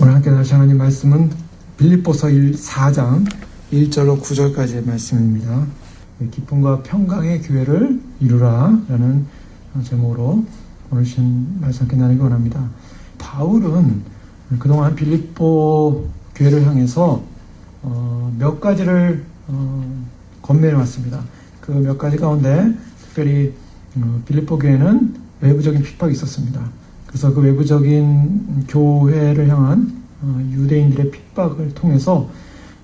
오늘 함께 나누실 하나님 말씀은 빌립보서 4장 1절로 9절까지의 말씀입니다. 기쁨과 평강의 교회를 이루라 라는 제목으로 오늘 주신 말씀 함께 나누기 원합니다. 바울은 그동안 빌립보 교회를 향해서 몇 가지를 권면해 왔습니다. 그 몇 가지 가운데 특별히 빌립보 교회는 외부적인 핍박이 있었습니다. 그래서 그 외부적인 교회를 향한 유대인들의 핍박을 통해서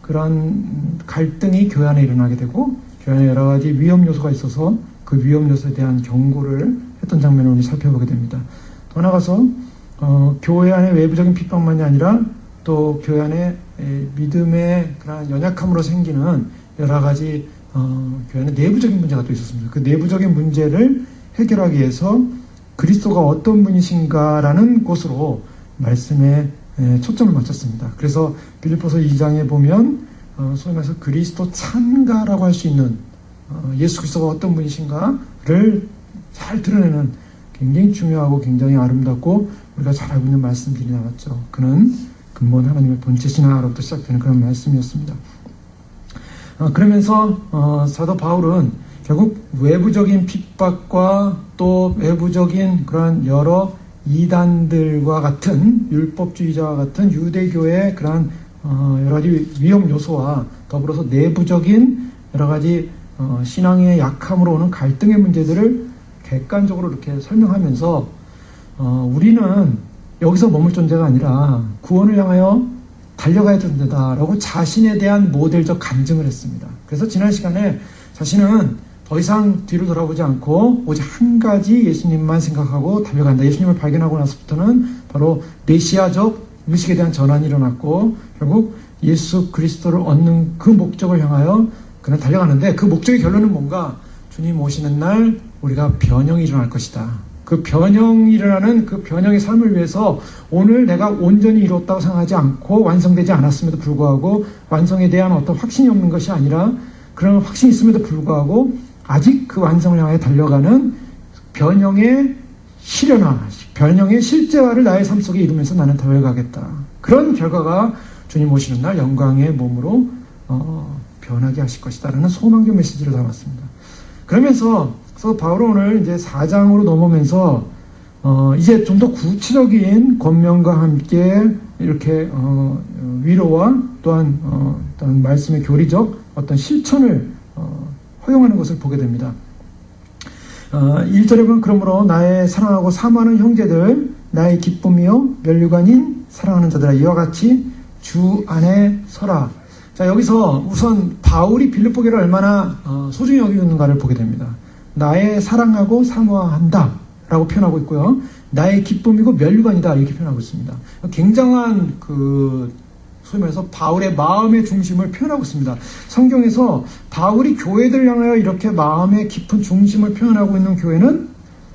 그러한 갈등이 교회 안에 일어나게 되고 교회 안에 여러 가지 위험 요소가 있어서 그 위험 요소에 대한 경고를 했던 장면을 우리 살펴보게 됩니다. 더 나아가서 교회 안에 외부적인 핍박만이 아니라 또 교회 안에 믿음의 그런 연약함으로 생기는 여러 가지 교회 안에 내부적인 문제가 또 있었습니다. 그 내부적인 문제를 해결하기 위해서 그리스도가 어떤 분이신가라는 곳으로 말씀에 초점을 맞췄습니다. 그래서 빌립보서 2장에 보면 소위 말해서 그리스도 찬가라고 할 수 있는 예수 그리스도가 어떤 분이신가를 잘 드러내는 굉장히 중요하고 굉장히 아름답고 우리가 잘 알고 있는 말씀들이 나왔죠. 그는 근본 하나님의 본체시나로부터 시작되는 그런 말씀이었습니다. 그러면서 사도 바울은 결국 외부적인 핍박과 또 외부적인 그런 여러 이단들과 같은 율법주의자와 같은 유대교의 그런 여러 가지 위험 요소와 더불어서 내부적인 여러 가지 신앙의 약함으로 오는 갈등의 문제들을 객관적으로 이렇게 설명하면서 우리는 여기서 머물 존재가 아니라 구원을 향하여 달려가야 된다라고 자신에 대한 모델적 간증을 했습니다. 그래서 지난 시간에 자신은 더 이상 뒤로 돌아보지 않고 오직 한 가지 예수님만 생각하고 달려간다. 예수님을 발견하고 나서부터는 바로 메시아적 의식에 대한 전환이 일어났고 결국 예수 그리스도를 얻는 그 목적을 향하여 그는 달려가는데 그 목적의 결론은 뭔가? 주님 오시는 날 우리가 변형이 일어날 것이다. 그 변형이 일어나는 그 변형의 삶을 위해서 오늘 내가 온전히 이뤘다고 생각하지 않고 완성되지 않았음에도 불구하고 완성에 대한 어떤 확신이 없는 것이 아니라 그런 확신이 있음에도 불구하고 아직 그 완성을 향해 달려가는 변형의 실현화, 변형의 실제화를 나의 삶 속에 이루면서 나는 달려가겠다. 그런 결과가 주님 오시는 날 영광의 몸으로 변하게 하실 것이다 라는 소망적 메시지를 담았습니다. 그러면서 바울은 오늘 이제 4장으로 넘어오면서 이제 좀 더 구체적인 권면과 함께 이렇게 위로와 또한 어떤 말씀의 교리적 어떤 실천을 허용하는 것을 보게 됩니다. 1절에 보면 그러므로 나의 사랑하고 사모하는 형제들 나의 기쁨이요 면류관인 사랑하는 자들아 이와 같이 주 안에 서라. 자, 여기서 우선 바울이 빌립보 교회를 얼마나 소중히 여기고 있는가를 보게 됩니다. 나의 사랑하고 사모한다 라고 표현하고 있고요. 나의 기쁨이고 면류관이다 이렇게 표현하고 있습니다. 굉장한 소위 말해서 바울의 마음의 중심을 표현하고 있습니다. 성경에서 바울이 교회들 향하여 이렇게 마음의 깊은 중심을 표현하고 있는 교회는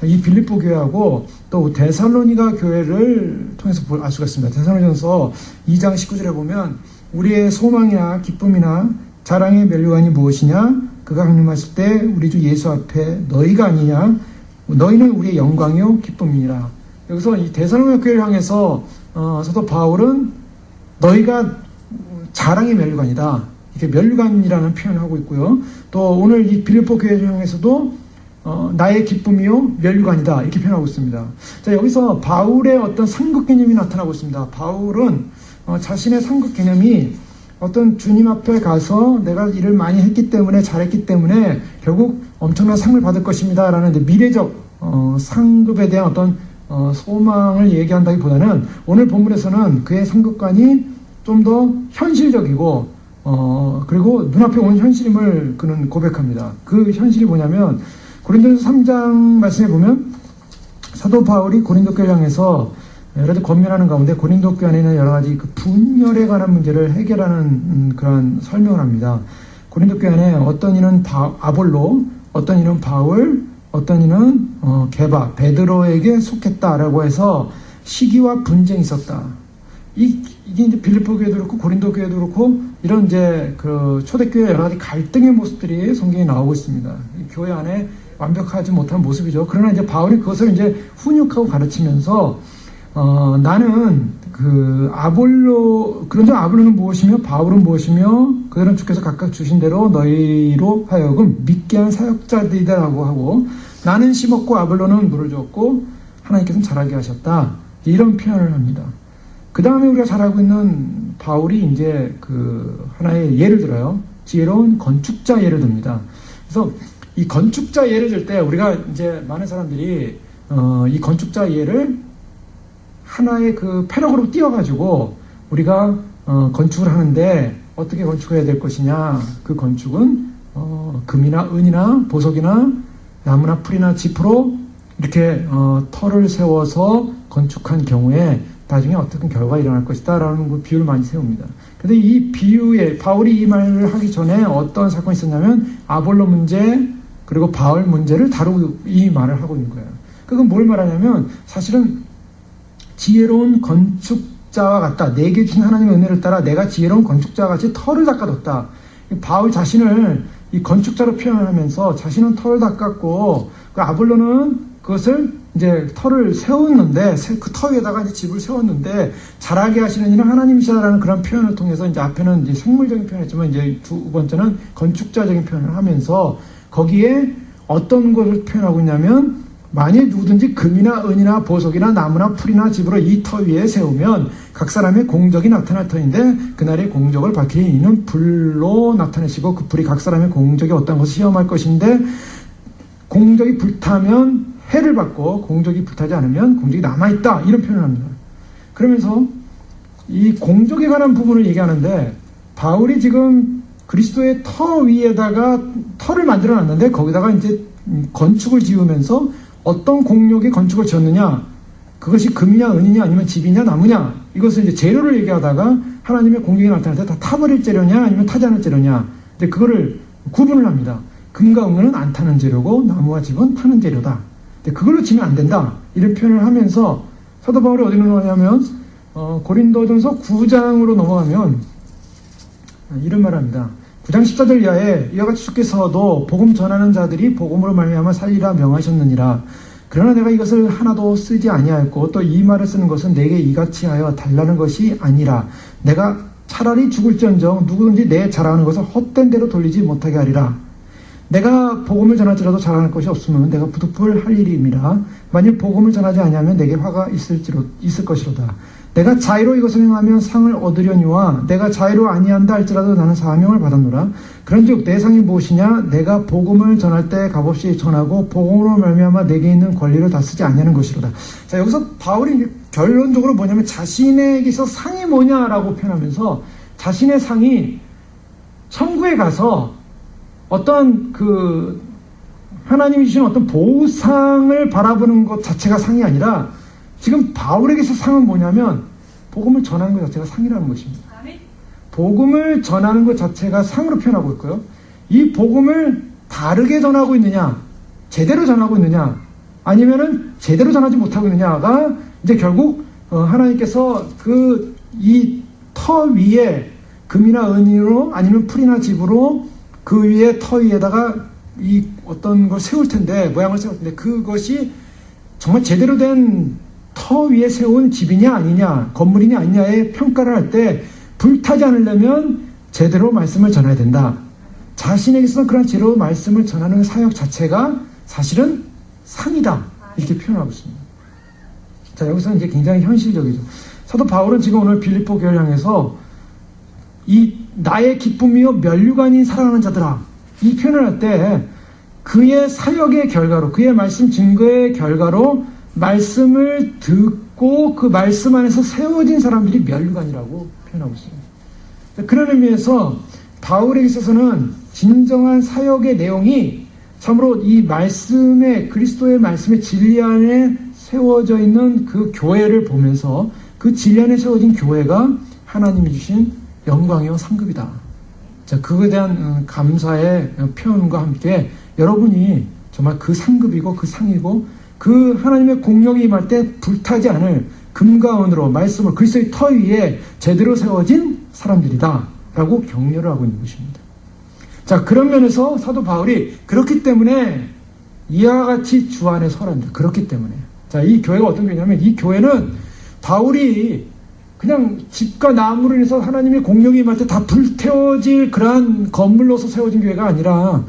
이 빌립보 교회하고 또 데살로니가 교회를 통해서 알 수가 있습니다. 데살로니전서 2장 19절에 보면 우리의 소망이나 기쁨이나 자랑의 면류관이 무엇이냐? 그가 강림하실 때 우리 주 예수 앞에 너희가 아니냐? 너희는 우리의 영광이요 기쁨이니라. 여기서 이 데살로니가 교회를 향해서 사도 바울은 너희가 자랑의 면류관이다. 이렇게 면류관이라는 표현을 하고 있고요. 또 오늘 이 빌립보 교회를 향해서도 나의 기쁨이요 면류관이다 이렇게 표현하고 있습니다. 자, 여기서 바울의 어떤 상급 개념이 나타나고 있습니다. 바울은 자신의 상급 개념이 어떤 주님 앞에 가서 내가 일을 많이 했기 때문에 잘했기 때문에 결국 엄청난 상을 받을 것입니다 라는 미래적 상급에 대한 어떤 소망을 얘기한다기보다는 오늘 본문에서는 그의 상급관이 좀 더 현실적이고 그리고 눈앞에 온 현실임을 그는 고백합니다. 그 현실이 뭐냐면 고린도전서 3장 말씀에 보면 사도 바울이 고린도 교회를 향해서 여러 가지 권면하는 가운데 고린도 교회 안에 있는 여러 가지 그 분열에 관한 문제를 해결하는 그런 설명을 합니다. 고린도 교회 안에 어떤 이는 아볼로, 어떤 이는 바울, 어떤 이는 게바, 베드로에게 속했다라고 해서 시기와 분쟁이 있었다. 이게 이제 빌립보 교회도 그렇고 고린도 교회도 그렇고 이런 이제 그 초대교회 여러 가지 갈등의 모습들이 성경에 나오고 있습니다. 교회 안에 완벽하지 못한 모습이죠. 그러나 이제 바울이 그것을 이제 훈육하고 가르치면서 나는 그런즉 아볼로는 무엇이며 바울은 무엇이며 그들은 주께서 각각 주신 대로 너희로 하여금 믿게 한 사역자들이다라고 하고, 나는 심었고 아볼로는 물을 줬고 하나님께서는 자라게 하셨다, 이런 표현을 합니다. 그 다음에 우리가 잘 알고 있는 바울이 이제 하나의 예를 들어요. 지혜로운 건축자 예를 듭니다. 그래서 이 건축자 예를 들 때 우리가 이제 많은 사람들이 이 건축자 예를 하나의 패력으로 띄워가지고 우리가 건축을 하는데 어떻게 건축해야 될 것이냐, 그 건축은 금이나 은이나 보석이나 나무나 풀이나 짚으로 이렇게 터를 세워서 건축한 경우에 나중에 어떤 결과가 일어날 것이다 라는 그 비유를 많이 세웁니다. 근데 이 비유에 바울이 이 말을 하기 전에 어떤 사건이 있었냐면 아볼로 문제 그리고 바울 문제를 다루고 이 말을 하고 있는 거예요. 그건 뭘 말하냐면 사실은 지혜로운 건축자와 같다. 내게 주신 하나님의 은혜를 따라 내가 지혜로운 건축자와 같이 터를 닦아뒀다. 바울 자신을 이 건축자로 표현하면서 자신은 터를 닦았고 아볼로는 그것을 이제 터를 세웠는데 그 터 위에다가 이제 집을 세웠는데 자라게 하시는 이는 하나님이시라는 그런 표현을 통해서 이제 앞에는 이제 생물적인 표현이었지만 이제 두 번째는 건축자적인 표현을 하면서 거기에 어떤 것을 표현하고 있냐면 만일 누구든지 금이나 은이나 보석이나 나무나 풀이나 집으로 이 터 위에 세우면 각 사람의 공적이 나타날 터인데 그날의 공적을 밝히는 이는 불로 나타내시고 그 불이 각 사람의 공적이 어떤 것을 시험할 것인데 공적이 불타면 해를 받고 공적이 불타지 않으면 공적이 남아있다, 이런 표현을 합니다. 그러면서 이 공적에 관한 부분을 얘기하는데 바울이 지금 그리스도의 터 위에다가 터를 만들어 놨는데 거기다가 이제 건축을 지으면서 어떤 공력의 건축을 지었느냐, 그것이 금이냐 은이냐 아니면 집이냐 나무냐, 이것을 이제 재료를 얘기하다가 하나님의 공격이 나타날 때 다 타버릴 재료냐 아니면 타지 않을 재료냐, 근데 그거를 구분을 합니다. 금과 은은 안 타는 재료고 나무와 집은 타는 재료다. 근데 그걸로 지면 안 된다, 이런 표현을 하면서 사도 바울이 어디로 넘어가냐면 고린도전서 9장으로 넘어가면 이런 말을 합니다. 9장 14절 이하에 이와 같이 주께서도 복음 전하는 자들이 복음으로 말미암아 살리라 명하셨느니라. 그러나 내가 이것을 하나도 쓰지 아니하였고 또 이 말을 쓰는 것은 내게 이같이 하여 달라는 것이 아니라 내가 차라리 죽을지언정 누구든지 내 자랑하는 것을 헛된 대로 돌리지 못하게 하리라. 내가 복음을 전할지라도 자랑할 것이 없으면 내가 부득불 할 일임이라. 만일 복음을 전하지 아니하면 내게 화가 있을 것이로다. 내가 자의로 이것을 행하면 상을 얻으려니와 내가 자의로 아니한다 할지라도 나는 사명을 받았노라. 그런즉 내 상이 무엇이냐? 내가 복음을 전할 때 값없이 전하고 복음으로 말미암아 내게 있는 권리를 다 쓰지 아니하는 것이로다. 자, 여기서 바울이 결론적으로 뭐냐면 자신에게서 상이 뭐냐라고 표현하면서 자신의 상이 천국에 가서 어떤 하나님이 주신 어떤 보상을 바라보는 것 자체가 상이 아니라 지금 바울에게서 상은 뭐냐면 복음을 전하는 것 자체가 상이라는 것입니다. 복음을 전하는 것 자체가 상으로 표현하고 있고요. 이 복음을 다르게 전하고 있느냐, 제대로 전하고 있느냐, 아니면은 제대로 전하지 못하고 있느냐가 이제 결국 하나님께서 이 터 위에 금이나 은으로 아니면 풀이나 집으로 그 위에 터 위에다가 이 어떤 걸 세울 텐데, 모양을 세울 텐데 그것이 정말 제대로 된 터 위에 세운 집이냐 아니냐, 건물이냐 아니냐의 평가를 할 때 불타지 않으려면 제대로 말씀을 전해야 된다. 자신에게서 그런 제대로 말씀을 전하는 사역 자체가 사실은 상이다, 이렇게 표현하고 있습니다. 자, 여기서 이제 굉장히 현실적이죠. 사도 바울은 지금 오늘 빌립보 교회를 향해서 이 나의 기쁨이요 면류관인 사랑하는 자들아, 이 표현을 할 때 그의 사역의 결과로, 그의 말씀 증거의 결과로 말씀을 듣고 그 말씀 안에서 세워진 사람들이 면류관이라고 표현하고 있습니다. 그런 의미에서 바울에게 있어서는 진정한 사역의 내용이 참으로 이 말씀의, 그리스도의 말씀의 진리 안에 세워져 있는 그 교회를 보면서 그 진리 안에 세워진 교회가 하나님이 주신 영광이요 상급이다. 자, 그거에 대한 감사의 표현과 함께 여러분이 정말 그 상급이고 그 상이고 그 하나님의 공력이 임할 때 불타지 않을 금과 은으로 말씀을 그리스도의 터 위에 제대로 세워진 사람들이다 라고 격려를 하고 있는 것입니다. 자, 그런 면에서 사도 바울이 그렇기 때문에 이와 같이 주 안에 서랍니다. 그렇기 때문에. 자, 이 교회가 어떤 교회냐면 이 교회는 바울이 그냥 집과 나무로 인해서 하나님의 공력이 임할 때 다 불태워질 그러한 건물로서 세워진 교회가 아니라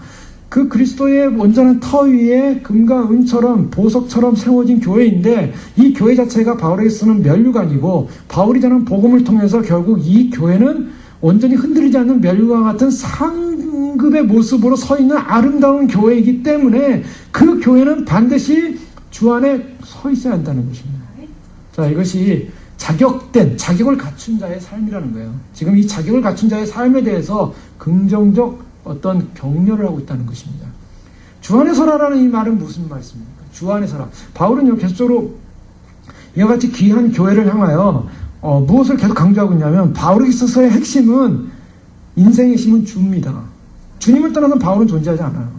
그 그리스도의 온전한 터 위에 금과 은처럼 보석처럼 세워진 교회인데, 이 교회 자체가 바울에게 쓰는 면류관이고, 바울이 전한 복음을 통해서 결국 이 교회는 온전히 흔들리지 않는 면류관 같은 상급의 모습으로 서 있는 아름다운 교회이기 때문에 그 교회는 반드시 주 안에 서 있어야 한다는 것입니다. 자, 이것이 자격을 갖춘 자의 삶이라는 거예요. 지금 이 자격을 갖춘 자의 삶에 대해서 긍정적 어떤 격려를 하고 있다는 것입니다. 주 안에 서라라는 이 말은 무슨 말씀입니까? 주 안에 서라. 바울은요, 계속적으로 이와 같이 귀한 교회를 향하여 무엇을 계속 강조하고 있냐면, 바울에게 있어서의 핵심은, 인생의 핵심은 주입니다. 주님을 떠나서 바울은 존재하지 않아요.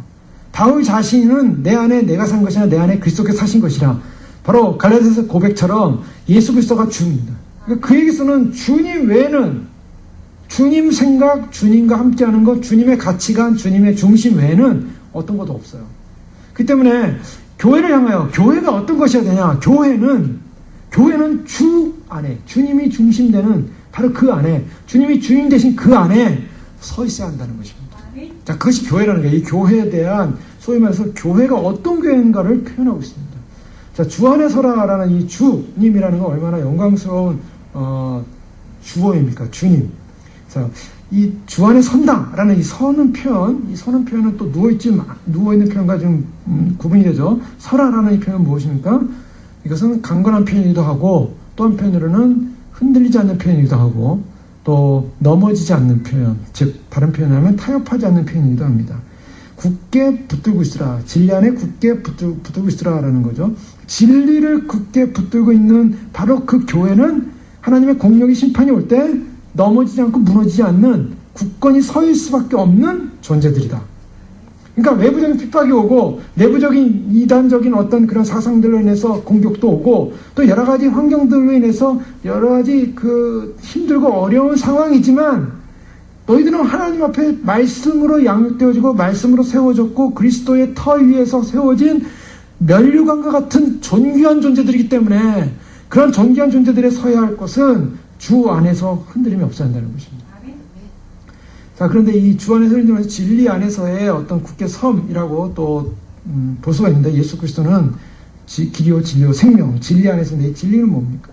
바울 자신은 내 안에 내가 산 것이나 내 안에 그리스도께서 사신 것이라, 바로 갈라디아서 고백처럼 예수 그리스도가 주입니다. 그러니까 그에게서는 주님 외에는, 주님 생각, 주님과 함께하는 것, 주님의 가치관, 주님의 중심 외에는 어떤 것도 없어요. 그 때문에 교회를 향하여, 교회가 어떤 것이어야 되냐? 교회는 주 안에, 주님이 중심되는 바로 그 안에, 주님이 주인 되신 그 안에 서 있어야 한다는 것입니다. 자, 그것이 교회라는 거예요. 이 교회에 대한, 소위 말해서 교회가 어떤 교회인가를 표현하고 있습니다. 자, 주 안에 서라라는 이 주님이라는 건 얼마나 영광스러운 주어입니까? 주님. 자, 이 주 안에 선다라는 이 서는 표현은 또 누워있는 표현과 좀 구분이 되죠. 서라라는 이 표현은 무엇입니까? 이것은 강건한 표현이기도 하고, 또 한편으로는 흔들리지 않는 표현이기도 하고, 또 넘어지지 않는 표현, 즉 다른 표현을 하면 타협하지 않는 표현이기도 합니다. 굳게 붙들고 있으라. 진리 안에 굳게 붙들고 있으라라는 거죠. 진리를 굳게 붙들고 있는 바로 그 교회는 하나님의 공력이 심판이 올 때 넘어지지 않고 무너지지 않는, 굳건히 서 있을 수밖에 없는 존재들이다. 그러니까 외부적인 핍박이 오고, 내부적인 이단적인 어떤 그런 사상들로 인해서 공격도 오고, 또 여러 가지 환경들로 인해서 여러 가지 힘들고 어려운 상황이지만, 너희들은 하나님 앞에 말씀으로 양육되어지고 말씀으로 세워졌고 그리스도의 터 위에서 세워진 면류관과 같은 존귀한 존재들이기 때문에, 그런 존귀한 존재들에 서야 할 것은 주 안에서 흔들림이 없어야 한다는 것입니다. 자, 그런데 이 주 안에서 흔들리면서 진리 안에서의 어떤 굳게 섬이라고 또 볼 수가 있는데, 예수 그리스도는 길이요 진리요 생명, 진리 안에서 내 진리는 뭡니까?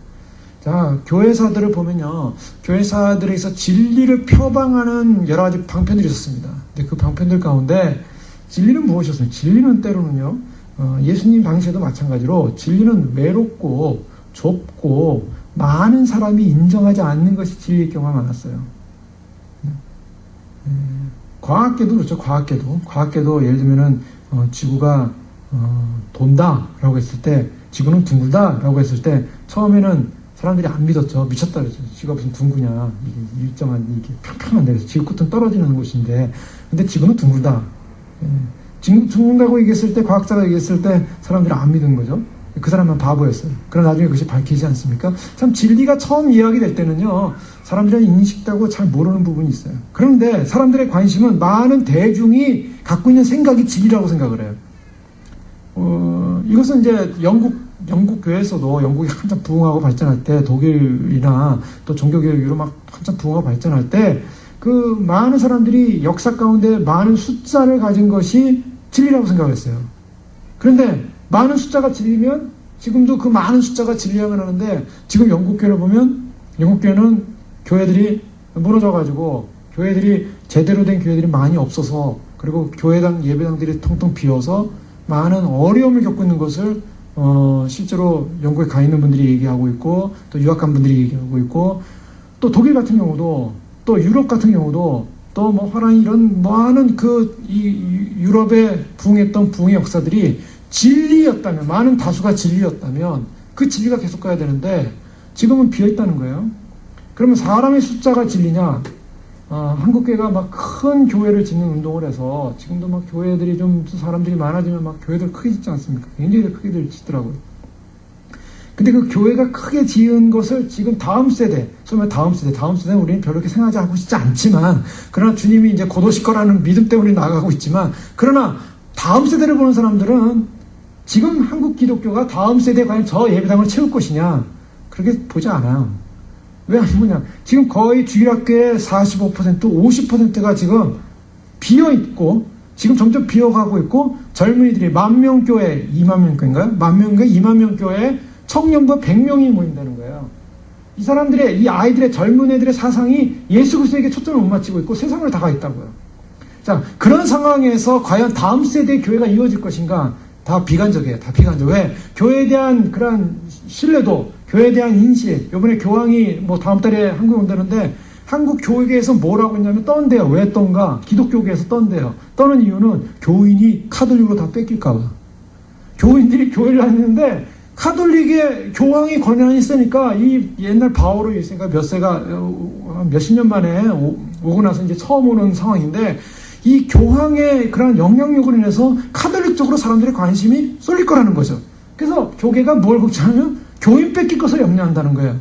자, 교회사들을 보면요, 교회사들에서 진리를 표방하는 여러 가지 방편들이 있었습니다. 근데 그 방편들 가운데 진리는 무엇이었습니까? 진리는 때로는요, 예수님 당시에도 마찬가지로 진리는 외롭고 좁고 많은 사람이 인정하지 않는 것이 진리일 경우가 많았어요. 과학계도 그렇죠. 과학계도 예를 들면은 지구가 돈다라고 했을 때, 지구는 둥글다라고 했을 때 처음에는 사람들이 안 믿었죠. 미쳤다 그랬죠. 지구가 무슨 둥그냐, 이게 일정한, 이게 평평한데, 지구 끝은 떨어지는 곳인데, 근데 지구는 둥글다. 지구 둥글다고 얘기했을 때, 과학자가 얘기했을 때 사람들이 안 믿은 거죠. 그 사람은 바보였어요. 그러나 나중에 그것이 밝히지 않습니까? 참 진리가 처음 이야기 될 때는요, 사람들이 인식되고 잘 모르는 부분이 있어요. 그런데 사람들의 관심은 많은 대중이 갖고 있는 생각이 진리라고 생각을 해요. 이것은 이제 영국 교회에서도, 영국이 한참 부흥하고 발전할 때, 독일이나 또 종교교육으로 막 한참 부흥하고 발전할 때, 그 많은 사람들이 역사 가운데 많은 숫자를 가진 것이 진리라고 생각했어요. 그런데 많은 숫자가 진리면, 지금도 그 많은 숫자가 진리야만 하는데, 지금 영국교회를 보면, 영국교회는 교회들이 무너져가지고, 교회들이 제대로 된 교회들이 많이 없어서, 그리고 교회당, 예배당들이 통통 비어서 많은 어려움을 겪고 있는 것을 실제로 영국에 가 있는 분들이 얘기하고 있고, 또 유학간 분들이 얘기하고 있고, 또 독일 같은 경우도, 또 유럽 같은 경우도, 또 뭐 화랑이 이런 많은 유럽에 부흥했던 부흥의 역사들이 진리였다면, 많은 다수가 진리였다면 그 진리가 계속 가야 되는데, 지금은 비어있다는 거예요. 그러면 사람의 숫자가 진리냐? 한국교회가 막 큰 교회를 짓는 운동을 해서, 지금도 막 교회들이 좀 사람들이 많아지면 막 교회들 크게 짓지 않습니까? 굉장히 크게 짓더라고요. 근데 그 교회가 크게 지은 것을 지금 다음 세대는 우리는 별로 그렇게 생각하지 하고 싶지 않지만, 그러나 주님이 이제 곧 오실 거라는 믿음 때문에 나아가고 있지만, 그러나 다음 세대를 보는 사람들은 지금 한국 기독교가 다음 세대에 과연 저 예배당을 채울 것이냐, 그렇게 보지 않아요. 왜 안 보냐? 지금 거의 주일학교의 45%, 50%가 지금 비어있고, 지금 점점 비어가고 있고, 젊은이들이 10,000명 교회, 20,000명 교회인가요? 10,000명 교회, 20,000명 교회 청년부 100명이 모인다는 거예요. 이 사람들의, 이 아이들의, 젊은 애들의 사상이 예수 그리스도에게 초점을 못 맞추고 있고 세상을 다가 있다고요. 자, 그런 상황에서 과연 다음 세대의 교회가 이어질 것인가? 다 비관적이에요. 다 비관적. 왜? 교회에 대한 그런 신뢰도, 교회에 대한 인식, 이번에 교황이 뭐 다음 달에 한국에 온다는데, 한국 교회에서 뭐라고 했냐면 떤대요. 왜 떤가? 기독교계에서 떤대요. 떠는 이유는 교인이 카톨릭으로 다 뺏길까봐. 교인들이 교회를 다니는데, 카톨릭의 교황이 권한이 있으니까, 이 옛날 바오로 있으니까 몇십 년 만에 오고 나서 이제 처음 오는 상황인데, 이 교황의 그런 영향력으로 인해서 카톨릭 쪽으로 사람들의 관심이 쏠릴 거라는 거죠. 그래서 교계가 뭘 걱정하면 교인 뺏길 것을 염려한다는 거예요.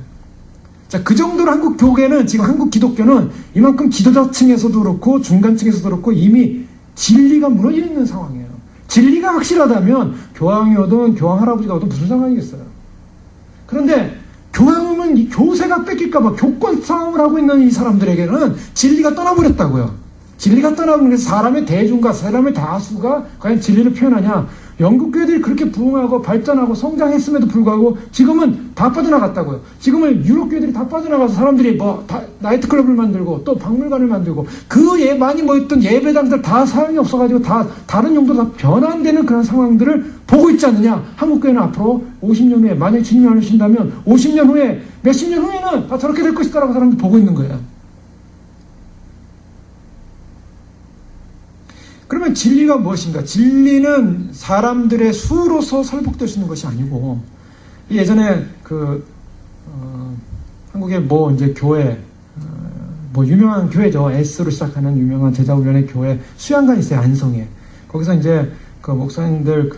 자, 그 정도로 한국 교계는, 지금 한국 기독교는 이만큼 지도자층에서도 그렇고 중간층에서도 그렇고 이미 진리가 무너져 있는 상황이에요. 진리가 확실하다면 교황이 오든 교황 할아버지가 오든 무슨 상관이겠어요. 그런데 교황은 이 교세가 뺏길까봐 교권 싸움을 하고 있는 이 사람들에게는 진리가 떠나버렸다고요. 진리가 떠나버려서 사람의 대중과 사람의 다수가 과연 진리를 표현하냐. 영국 교회들이 그렇게 부흥하고 발전하고 성장했음에도 불구하고 지금은 다 빠져나갔다고요. 지금은 유럽 교회들이 다 빠져나가서 사람들이 나이트클럽을 만들고 또 박물관을 만들고 많이 모였던 예배당들 다 사용이 없어가지고 다 다른 용도로 다 변환되는 그런 상황들을 보고 있지 않느냐. 한국 교회는 앞으로 50년 후에, 만약에 주님이 안 오신다면 50년 후에, 몇십 년 후에는 다 저렇게 될 것이다라고 사람들이 보고 있는 거예요. 그러면 진리가 무엇인가? 진리는 사람들의 수로서 설복될 수 있는 것이 아니고, 예전에 한국의 이제 교회, 유명한 교회죠. S로 시작하는 유명한 제자훈련의 교회 수양관 있어요. 안성에. 거기서 이제 목사님들,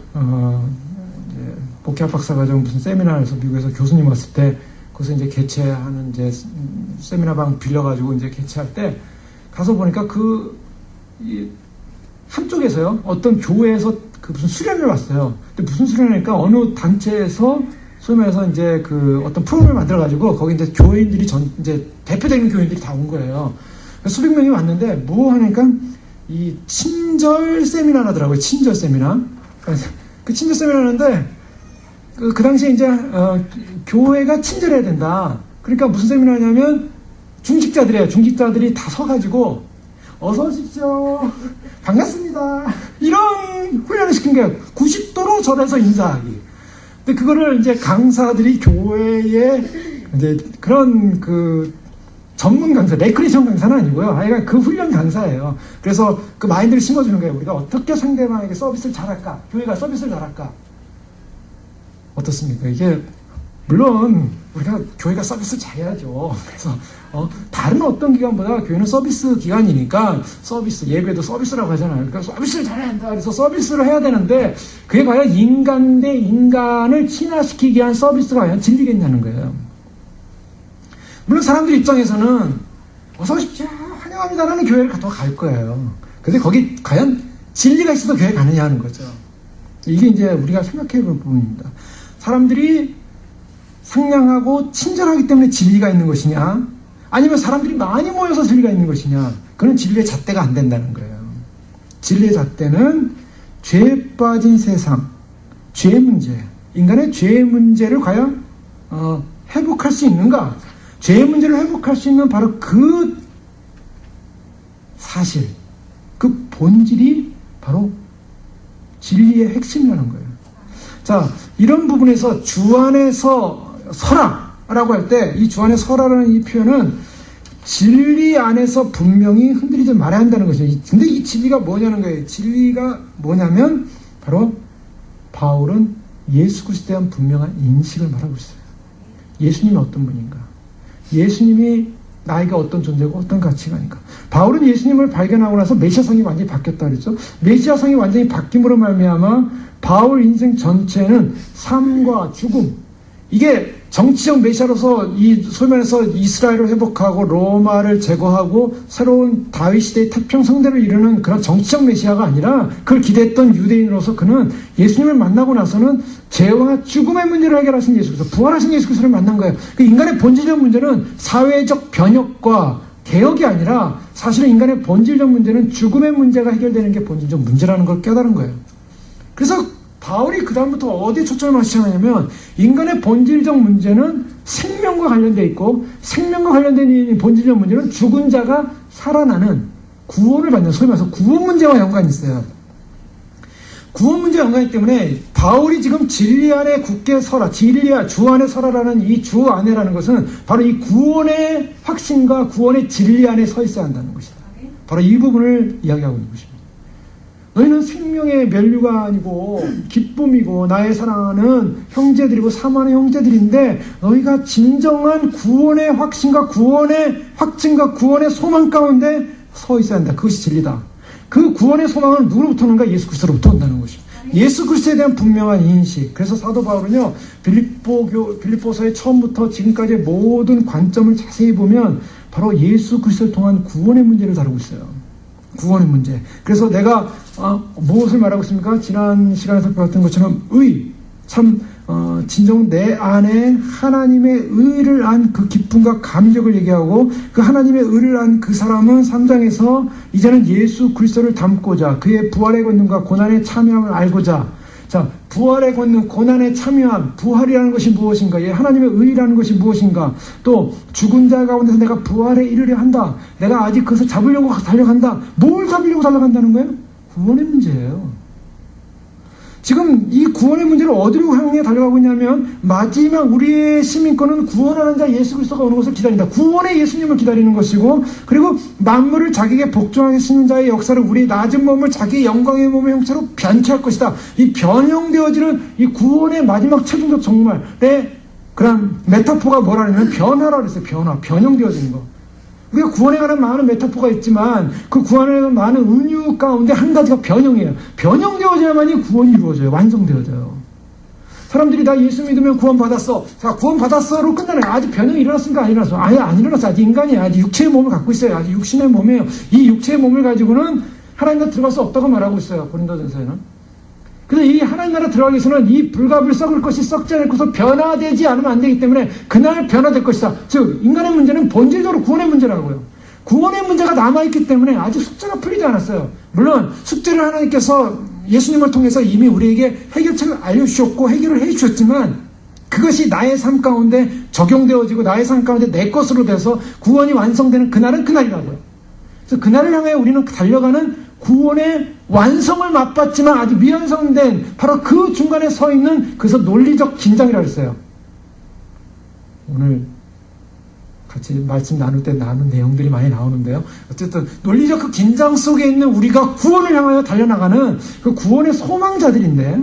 이제 복회학 박사과정 무슨 세미나에서 미국에서 교수님 왔을 때, 거기서 이제 개최하는 이제 세미나방 빌려가지고 이제 개최할 때 가서 보니까 한쪽에서요, 어떤 교회에서 무슨 수련을 왔어요. 근데 무슨 수련이니까 어느 단체에서 소위 말해서 이제 어떤 프로그램을 만들어가지고 거기 이제 교회인들이 이제 대표되는 교회인들이 다 온 거예요. 수백 명이 왔는데 뭐 하니까 이 친절 세미나를 하더라고요. 친절 세미나. 그 친절 세미나 하는데 그 당시에 이제 교회가 친절해야 된다. 그러니까 무슨 세미나냐면 중직자들이 다 서가지고 어서 오십시오. 반갑습니다. 이런 훈련을 시킨 거예요. 90도로 절에서 인사하기. 근데 그거를 이제 강사들이 교회에 이제 그런 전문 강사, 레크레이션 강사는 아니고요. 하여간 그 훈련 강사예요. 그래서 그 마인드를 심어주는 거예요. 우리가 어떻게 상대방에게 서비스를 잘할까? 교회가 서비스를 잘할까? 어떻습니까? 이게 물론 우리가 교회가 서비스를 잘해야죠. 그래서 다른 어떤 기관보다 교회는 서비스 기관이니까 예배도 서비스라고 하잖아요. 그러니까 서비스를 잘해야 한다. 그래서 서비스를 해야 되는데 그게 과연 인간 대 인간을 친화시키기 위한 서비스가 과연 진리겠냐는 거예요. 물론 사람들 입장에서는 어서 오십시오, 환영합니다라는 교회를 갈 거예요. 근데 거기 과연 진리가 있어서 교회 가느냐 하는 거죠. 이게 이제 우리가 생각해 볼 부분입니다. 사람들이 상냥하고 친절하기 때문에 진리가 있는 것이냐, 아니면 사람들이 많이 모여서 진리가 있는 것이냐, 그건 진리의 잣대가 안 된다는 거예요. 진리의 잣대는 죄에 빠진 세상, 죄 문제, 인간의 죄 문제를 과연 회복할 수 있는가? 죄 문제를 회복할 수 있는 바로 그 사실, 그 본질이 바로 진리의 핵심이라는 거예요. 자, 이런 부분에서 주 안에서 서라라고 할 때, 이 주 안에 서라라는 이 표현은 진리 안에서 분명히 흔들리지 말아야 한다는 거죠. 근데 이 진리가 뭐냐는 거예요. 진리가 뭐냐면 바로 바울은 예수 그리스도에 대한 분명한 인식을 말하고 있어요. 예수님이 어떤 분인가? 예수님이 나에게 어떤 존재고 어떤 가치가니까. 바울은 예수님을 발견하고 나서 메시아성이 완전히 바뀌었다 그랬죠. 메시아성이 완전히 바뀜으로 말미암아 바울 인생 전체는 삶과 죽음, 이게 정치적 메시아로서 이 소위 말해서 이스라엘을 회복하고 로마를 제거하고 새로운 다윗 시대의 태평 성대를 이루는 그런 정치적 메시아가 아니라 그걸 기대했던 유대인으로서 그는 예수님을 만나고 나서는 죄와 죽음의 문제를 해결하신 예수 그리스도, 부활하신 예수 그리스도를 만난 거예요. 그 인간의 본질적 문제는 사회적 변혁과 개혁이 아니라 사실은 인간의 본질적 문제는 죽음의 문제가 해결되는 게 본질적 문제라는 걸 깨달은 거예요. 그래서 바울이 그 다음부터 어디에 초점을 맞추냐면 인간의 본질적 문제는 생명과 관련되어 있고 생명과 관련된 이 본질적 문제는 죽은 자가 살아나는 구원을 받는 소위 말해서 구원 문제와 연관이 있어요. 구원 문제와 연관이기 때문에 바울이 지금 진리 안에 굳게 서라, 진리야 주 안에 서라라는 이 주 안에라는 것은 바로 이 구원의 확신과 구원의 진리 안에 서 있어야 한다는 것이다. 바로 이 부분을 이야기하고 있는 것입니다. 너희는 생명의 면류가 아니고 기쁨이고 나의 사랑하는 형제들이고 사모하는 형제들인데 너희가 진정한 구원의 확신과 구원의 확증과 구원의 소망 가운데 서 있어야 한다. 그것이 진리다. 그 구원의 소망은 누구로부터 오는가? 예수 그리스도로부터 온다는 것입니다. 예수 그리스도에 대한 분명한 인식. 그래서 사도 바울은요, 빌립보서의 처음부터 지금까지의 모든 관점을 자세히 보면 바로 예수 그리스도를 통한 구원의 문제를 다루고 있어요. 구원의 문제. 그래서 내가 무엇을 말하고 있습니까? 지난 시간에 살펴봤던 것처럼 진정 내 안에 하나님의 의를 안 그 기쁨과 감격을 얘기하고 그 하나님의 의를 안 그 사람은 3장에서 이제는 예수 그리스도를 닮고자 그의 부활의 권능과 고난의 참여함을 알고자. 자, 부활의 권능, 고난의 참여함, 부활이라는 것이 무엇인가? 하나님의 의라는 것이 무엇인가? 또 죽은 자 가운데서 내가 부활에 이르려 한다. 내가 아직 그것을 잡으려고 달려간다. 뭘 잡으려고 달려간다는 거예요? 구원의 문제예요. 지금 이 구원의 문제를 어디로 향해 달려가고 있냐면 마지막 우리의 시민권은 구원하는 자 예수 그리스도가 오는 것을 기다린다. 구원의 예수님을 기다리는 것이고 그리고 만물을 자기에게 복종하게 쓰는 자의 역사를 우리의 낮은 몸을 자기의 영광의 몸의 형체로 변케할 것이다. 이 변형되어지는 이 구원의 마지막 최종적 종말의 그런 메타포가 뭐라냐면 변화라고 그랬어요. 변형되어지는 거. 우리가 구원에 관한 많은 메타포가 있지만 그 구원에 관한 많은 은유 가운데 한 가지가 변형이에요. 변형되어져야만이 구원이 이루어져요. 완성되어져요. 사람들이 나 예수 믿으면 구원 받았어. 자, 구원 받았어로 끝나는 거예요. 아직 변형이 일어났습니까? 안 일어났어. 아예 안 일어났어. 아직 인간이야. 아직 육체의 몸을 갖고 있어요. 아직 육신의 몸이에요. 이 육체의 몸을 가지고는 하나님 나라 들어갈 수 없다고 말하고 있어요. 고린도전서에는. 그래서 이 하나님 나라 들어가기 위해서는 이 불갑을 썩을 것이 썩지 않고서 변화되지 않으면 안 되기 때문에 그날 변화될 것이다. 즉 인간의 문제는 본질적으로 구원의 문제라고요. 구원의 문제가 남아있기 때문에 아직 숙제가 풀리지 않았어요. 물론 숙제를 하나님께서 예수님을 통해서 이미 우리에게 해결책을 알려주셨고 해결을 해주셨지만 그것이 나의 삶 가운데 적용되어지고 나의 삶 가운데 내 것으로 돼서 구원이 완성되는 그날은 그날이라고요. 그래서 그날을 향해 우리는 달려가는 구원의 완성을 맛봤지만 아직 미완성된 바로 그 중간에 서 있는 그래서 논리적 긴장이라고 했어요. 오늘 같이 말씀 나눌 때 나눈 내용들이 많이 나오는데요. 어쨌든 논리적 그 긴장 속에 있는 우리가 구원을 향하여 달려나가는 그 구원의 소망자들인데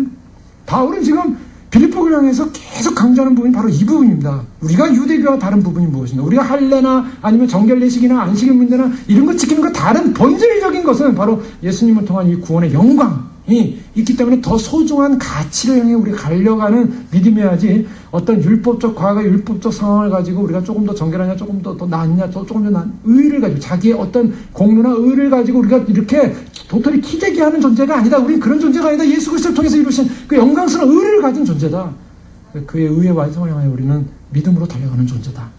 바울은 지금 빌립보를 향해서 계속 강조하는 부분이 바로 이 부분입니다. 우리가 유대교와 다른 부분이 무엇인가? 우리가 할례나 아니면 정결례식이나 안식일 문제나 이런 거 지키는 것 다른 본질적인 것은 바로 예수님을 통한 이 구원의 영광이 있기 때문에 더 소중한 가치를 향해 우리가 가려가는 믿음이어야지 어떤 율법적 과거의 율법적 상황을 가지고 우리가 조금 더 정결하냐 조금 더 낫냐 조금 더 나은 의를 가지고 자기의 어떤 공로나 의를 가지고 우리가 이렇게 도토리 키재기 하는 존재가 아니다. 우리는 그런 존재가 아니다. 예수 그리스도를 통해서 이루신 그 영광스러운 의를 가진 존재다. 그의 의의 완성을 향해 우리는 믿음으로 달려가는 존재다.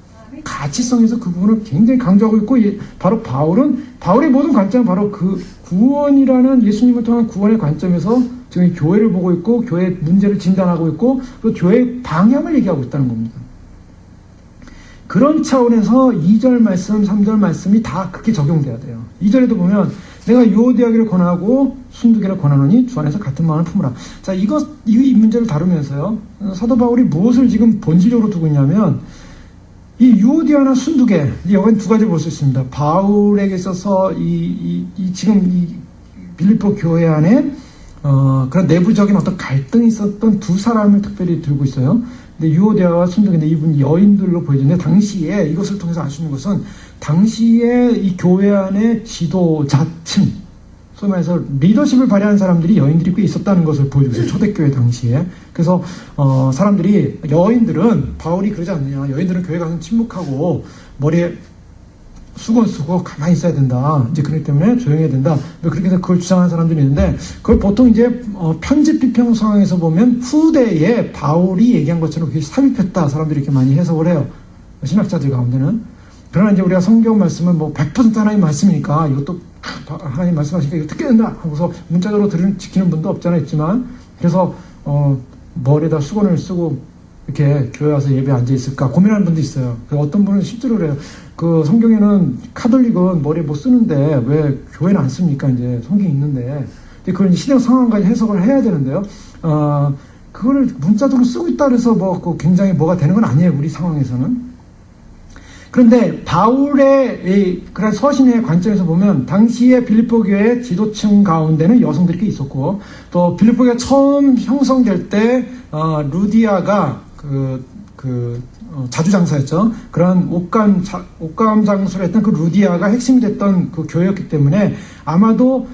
가치성에서 그 부분을 굉장히 강조하고 있고 바로 바울의 모든 관점은 바로 그 구원이라는 예수님을 통한 구원의 관점에서 지금 교회를 보고 있고 교회의 문제를 진단하고 있고 그 교회의 방향을 얘기하고 있다는 겁니다. 그런 차원에서 2절 말씀, 3절 말씀이 다 그렇게 적용돼야 돼요. 2절에도 보면 내가 유오디아기를 권하고 순두개를 권하노니 주 안에서 같은 마음을 품으라. 자, 이 문제를 다루면서요. 사도 바울이 무엇을 지금 본질적으로 두고 있냐면 이 유오디아나 순두개, 여기 두 가지를 볼 수 있습니다. 바울에게 있어서 지금 이 빌립보 교회 안에 그런 내부적인 어떤 갈등이 있었던 두 사람을 특별히 들고 있어요. 근데 유오디아와 순두개인데 이분 여인들로 보여지는데 당시에 이것을 통해서 알 수 있는 것은 당시에 이 교회 안에 지도자층, 소위 말해서 리더십을 발휘하는 사람들이 여인들이 꽤 있었다는 것을 보여주고 있어요. 초대교회 당시에. 그래서 사람들이 여인들은 바울이 그러지 않느냐. 여인들은 교회 가서 침묵하고 머리에 수건 쓰고 가만히 있어야 된다. 이제 그렇기 때문에 조용해야 된다. 그렇게 해서 그걸 주장하는 사람들이 있는데 그걸 보통 이제 편집 비평 상황에서 보면 후대에 바울이 얘기한 것처럼 그게 삽입했다. 사람들이 이렇게 많이 해석을 해요. 신학자들 가운데는. 그러나 이제 우리가 성경 말씀은 뭐 100% 하나님 말씀이니까 이것도 하나님 말씀하시니까 이거 듣게 된다 하고서 문자적으로 지키는 분도 없지 않아 있지만 그래서 머리에다 수건을 쓰고 이렇게 교회 와서 예배에 앉아 있을까 고민하는 분도 있어요. 어떤 분은 실제로 그래요. 그 성경에는 카톨릭은 머리에 못 쓰는데 왜 교회는 안 씁니까? 이제 성경이 있는데 그걸 시대 상황까지 해석을 해야 되는데요. 그거를 문자적으로 쓰고 있다 그래서 뭐 굉장히 뭐가 되는 건 아니에요. 우리 상황에서는. 그런데 바울의 그런 서신의 관점에서 보면 당시에 빌립보 교회 지도층 가운데는 여성들이 꽤 있었고 또 빌립보 교회가 처음 형성될 때 루디아가 자주장사였죠. 그런 옷감 장수를 했던 그 루디아가 핵심이 됐던 그 교회였기 때문에 아마도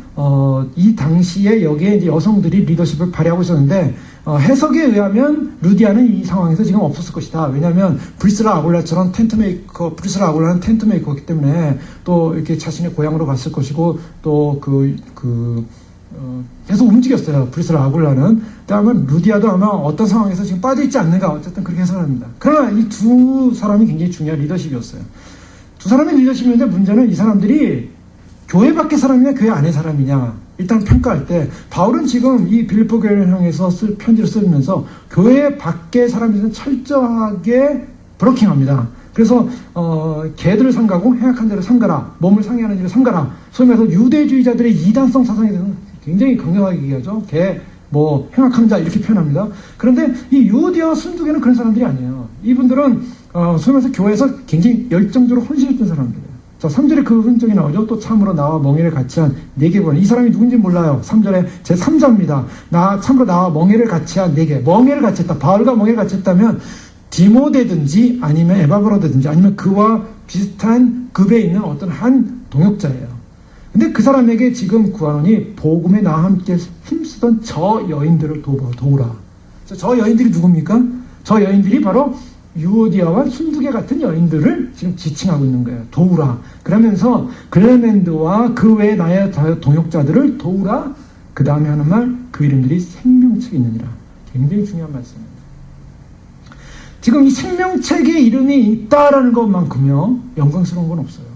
이 당시에 여기에 이제 여성들이 리더십을 발휘하고 있었는데 해석에 의하면 루디아는 이 상황에서 지금 없었을 것이다. 왜냐하면 브리스라 아굴라처럼 브리스라 아굴라는 텐트 메이커였기 때문에 또 이렇게 자신의 고향으로 갔을 것이고 또 계속 움직였어요. 브리스라 아굴라는. 아마 루디아도 아마 어떤 상황에서 지금 빠져있지 않는가 어쨌든 그렇게 해석을 합니다. 그러나 이 두 사람이 굉장히 중요한 리더십이었어요. 두 사람의 리더십인데 문제는 이 사람들이 교회 밖의 사람이냐 교회 안의 사람이냐 일단 평가할 때 바울은 지금 이 빌립보 교회를 향해서 편지를 쓰면서 교회 밖의 사람들은 철저하게 브로킹합니다. 그래서 개들을 삼가고 행악한 대로 삼가라. 몸을 상해하는 일을 삼가라. 소위 말해서 유대주의자들의 이단성 사상에 대해서는 굉장히 강력하게 얘기하죠. 행악한 자 이렇게 표현합니다. 그런데 이 유디아와 순두개는 그런 사람들이 아니에요. 이분들은 소위 말해서 교회에서 굉장히 열정적으로 헌신했던 사람들이에요. 자, 3절에 그 흔적이 나오죠. 또 참으로 나와 멍에를 같이 한 네개 권. 이 사람이 누군지 몰라요. 3절에 제 3자입니다. 참으로 나와 멍에를 같이 한 네개. 멍에를 같이 했다. 바울과 멍에를 같이 했다면 디모데든지 아니면 에바브로든지 아니면 그와 비슷한 급에 있는 어떤 한 동역자예요. 근데 그 사람에게 지금 구하노니 복음에 나와 함께 힘쓰던 저 여인들을 도우라. 저 여인들이 누굽니까? 저 여인들이 바로 유오디아와 순두개 같은 여인들을 지금 지칭하고 있는 거예요. 도우라. 그러면서 글레멘드와 그 외의 나의 동역자들을 도우라. 그 다음에 하는 말, 그 이름들이 생명책에 있느니라. 굉장히 중요한 말씀입니다. 지금 이 생명책에 이름이 있다라는 것만큼요 영광스러운 건 없어요.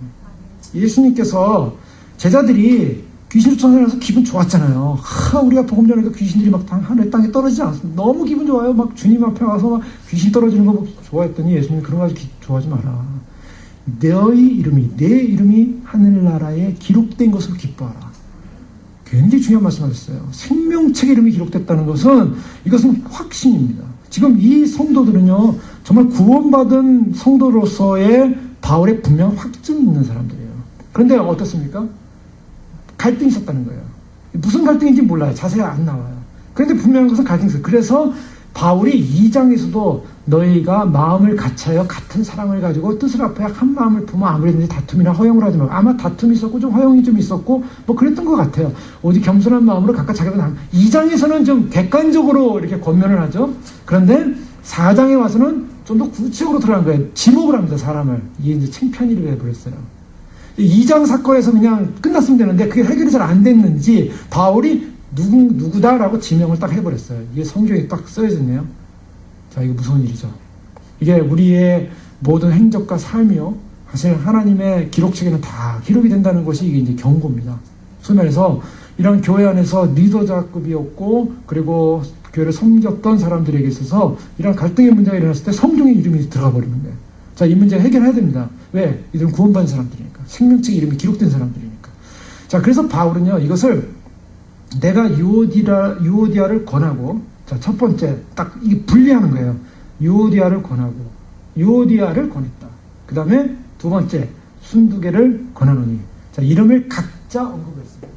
예수님께서 제자들이 귀신을 쫓아내서 기분 좋았잖아요. 우리가 복음 전하니까 귀신들이 막 하늘 땅에 떨어지지 않았습니다. 너무 기분 좋아요. 막 주님 앞에 와서 막 귀신 떨어지는 거 좋아했더니 예수님이 그런 거 가지고 좋아하지 마라. 내 이름이 하늘나라에 기록된 것으로 기뻐하라. 굉장히 중요한 말씀하셨어요. 생명책에 이름이 기록됐다는 것은 이것은 확신입니다. 지금 이 성도들은요 정말 구원받은 성도로서의 바울의 분명한 확증이 있는 사람들이에요. 그런데 어떻습니까? 갈등이 있었다는 거예요. 무슨 갈등인지 몰라요. 자세히 안 나와요. 그런데 분명한 것은 갈등이 있어요. 그래서 바울이 2장에서도 너희가 마음을 같이하여 같은 사랑을 가지고 뜻을 합하여 한 마음을 품어 아무래도 다툼이나 허용을 하지 말고 아마 다툼이 있었고 좀 허용이 좀 있었고 뭐 그랬던 것 같아요. 오직 겸손한 마음으로 각각 자기들 2장에서는 좀 객관적으로 이렇게 권면을 하죠. 그런데 4장에 와서는 좀 더 구체적으로 들어간 거예요. 지목을 합니다. 사람을. 이게 이제 창편이라고 해버렸어요. 2장 사건에서 그냥 끝났으면 되는데 그게 해결이 잘 안 됐는지 바울이 누구다라고 지명을 딱 해버렸어요. 이게 성경에 딱 써있네요. 자, 이거 무서운 일이죠. 이게 우리의 모든 행적과 삶이요. 사실 하나님의 기록책에는 다 기록이 된다는 것이 이게 이제 경고입니다. 소위 말해서 이런 교회 안에서 리더자급이었고 그리고 교회를 섬겼던 사람들에게 있어서 이런 갈등의 문제가 일어났을 때 성경의 이름이 들어가 버리는 거예요. 자, 이 문제 해결해야 됩니다. 왜? 이들은 구원받은 사람들이니까. 생명책 이름이 기록된 사람들이니까. 자, 그래서 바울은요, 이것을 내가 유오디아를 권하고, 자, 첫 번째, 딱, 이게 분리하는 거예요. 유오디아를 권하고, 유오디아를 권했다. 그 다음에 두 번째, 순두개를 권하노니. 자, 이름을 각자 언급했습니다.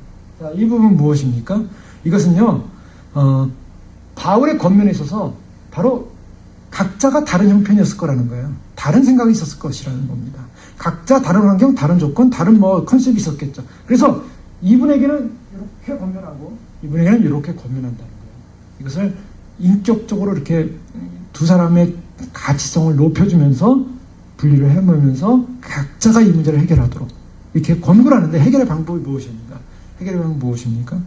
자, 이 부분은 무엇입니까? 이것은요, 바울의 권면에 있어서 바로 각자가 다른 형편이었을 거라는 거예요. 다른 생각이 있었을 것이라는 겁니다. 각자 다른 환경, 다른 조건, 다른 컨셉이 있었겠죠. 그래서 이분에게는 건면하고 이분에게는 이렇게 건면한다는 거예요. 이것을 인격적으로 이렇게 두 사람의 가치성을 높여주면서 분리를 해보면서 각자가 이 문제를 해결하도록 이렇게 권고를 하는데, 해결의 방법이 무엇입니까? 해결의 방법이 무엇입니까?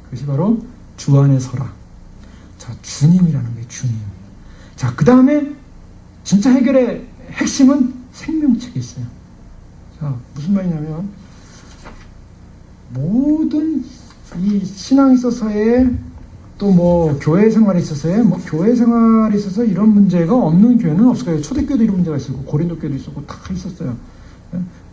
그것이 바로 주 안에 서라. 자, 주님이라는 거예요. 주님. 자, 그 다음에 진짜 해결의 핵심은 생명책에 있어요. 자, 무슨 말이냐면, 모든 이 신앙에 있어서의 또 뭐 교회 생활에 있어서의 뭐 교회 생활에 있어서 이런 문제가 없는 교회는 없을 거예요. 초대교회도 이런 문제가 있었고 고린도 교회도 있었고 다 있었어요.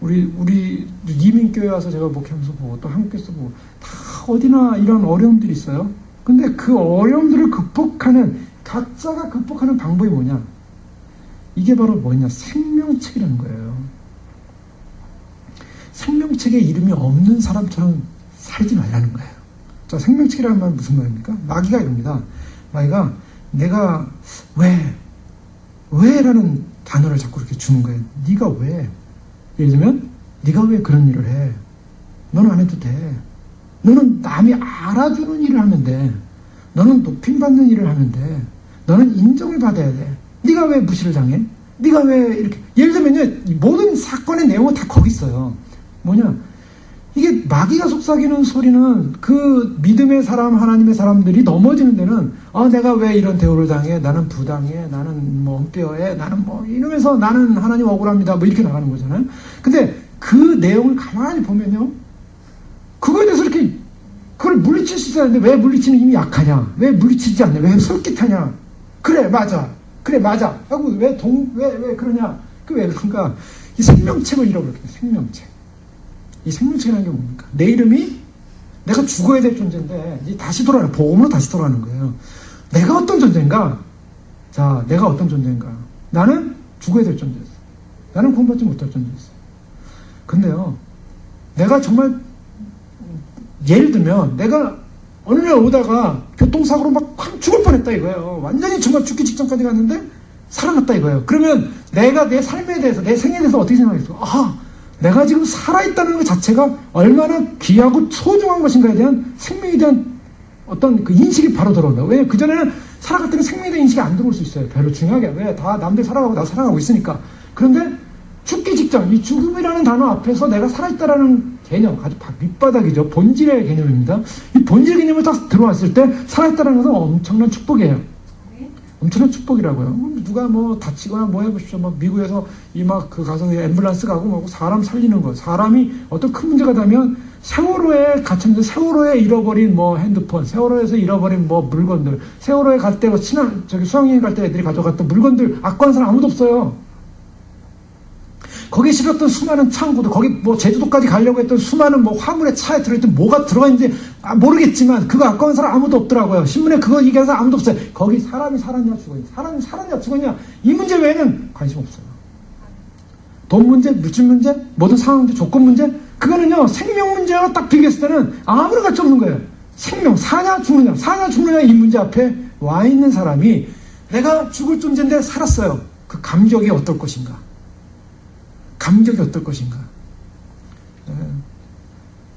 우리 이민교회 와서 제가 목회하면서 보고 또 한국교회에서 보고 다 어디나 이런 어려움들이 있어요. 근데 그 어려움들을 극복하는, 각자가 극복하는 방법이 뭐냐? 이게 바로 뭐냐? 생명책이라는 거예요. 생명책에 이름이 없는 사람처럼 살지 말라는 거예요. 자, 생명책이라는 말은 무슨 말입니까? 마귀가 이럽니다. 마귀가 내가 왜라는 단어를 자꾸 이렇게 주는 거예요. 네가 왜? 예를 들면 네가 왜 그런 일을 해? 너는 안 해도 돼. 너는 남이 알아주는 일을 하면 돼. 너는 높임받는 일을 하면 돼. 너는 인정을 받아야 돼. 네가 왜 무시를 당해? 네가 왜 이렇게, 예를 들면요, 모든 사건의 내용은 다 거기 있어요. 뭐냐, 이게 마귀가 속삭이는 소리는 그 믿음의 사람, 하나님의 사람들이 넘어지는 데는, 내가 왜 이런 대우를 당해? 나는 부당해? 나는 뭐 은폐해? 나는 뭐 이러면서 나는 하나님 억울합니다. 뭐 이렇게 나가는 거잖아요. 근데 그 내용을 가만히 보면요, 그거에 대해서 이렇게 그걸 물리칠 수 있어야 하는데, 왜 물리치는 힘이 약하냐? 왜 물리치지 않냐? 왜 솔깃하냐? 그래, 맞아. 하고 왜 그러냐? 그러니까 이 생명책을 잃어버렸거든요. 생명책. 이 생명책이라는 게 뭡니까? 내 이름이, 내가 죽어야 될 존재인데 이제 다시 돌아가는, 복음으로 다시 돌아가는 거예요. 내가 어떤 존재인가? 자, 내가 어떤 존재인가? 나는 죽어야 될 존재였어. 나는 구원받지 못할 존재였어. 근데요, 내가 정말, 예를 들면 내가 어느 날 오다가 교통사고로 막 확 죽을 뻔했다 이거예요. 완전히 정말 죽기 직전까지 갔는데 살아났다 이거예요. 그러면 내가 내 삶에 대해서, 내 생에 대해서 어떻게 생각했어? 내가 지금 살아있다는 것 자체가 얼마나 귀하고 소중한 것인가에 대한, 생명에 대한 어떤 그 인식이 바로 들어온다. 왜? 그전에는 살아갈 때는 생명에 대한 인식이 안 들어올 수 있어요. 별로 중요하게. 왜? 다 남들 살아가고 나도 살아가고 있으니까. 그런데 죽기 직전, 이 죽음이라는 단어 앞에서 내가 살아있다라는 개념, 아주 밑바닥이죠. 본질의 개념입니다. 이 본질 개념을 딱 들어왔을 때 살아있다는 것은 엄청난 축복이에요. 엄청난 축복이라고요. 누가 뭐 다치거나 뭐 해보십시오. 막 미국에서 가서 앰뷸런스 가고 뭐 사람 살리는 거. 사람이 어떤 큰 문제가 되면 세월호에 갇혔는데 세월호에 잃어버린 뭐 핸드폰, 세월호에서 잃어버린 뭐 물건들, 세월호에 갈 때 수학여행 갈 때 애들이 가져갔던 물건들, 악구한 사람 아무도 없어요. 거기에 실었던 수많은 창고도, 거기 뭐 제주도까지 가려고 했던 수많은 뭐 화물의 차에 들어있던 뭐가 들어가 있는지 모르겠지만 그거 아까운 사람 아무도 없더라고요. 신문에 그거 얘기하는 사람 아무도 없어요. 거기 사람이 살았냐 죽었냐, 사람이 살았냐 죽었냐, 이 문제 외에는 관심 없어요. 돈 문제, 물질 문제, 모든 상황 문제, 조건 문제, 그거는요 생명 문제와 딱 비교했을 때는 아무런 가치 없는 거예요. 생명, 사냐 죽느냐 이 문제 앞에 와 있는 사람이 내가 죽을 존재인데 살았어요. 그 감격이 어떨 것인가? 감격이 어떨 것인가?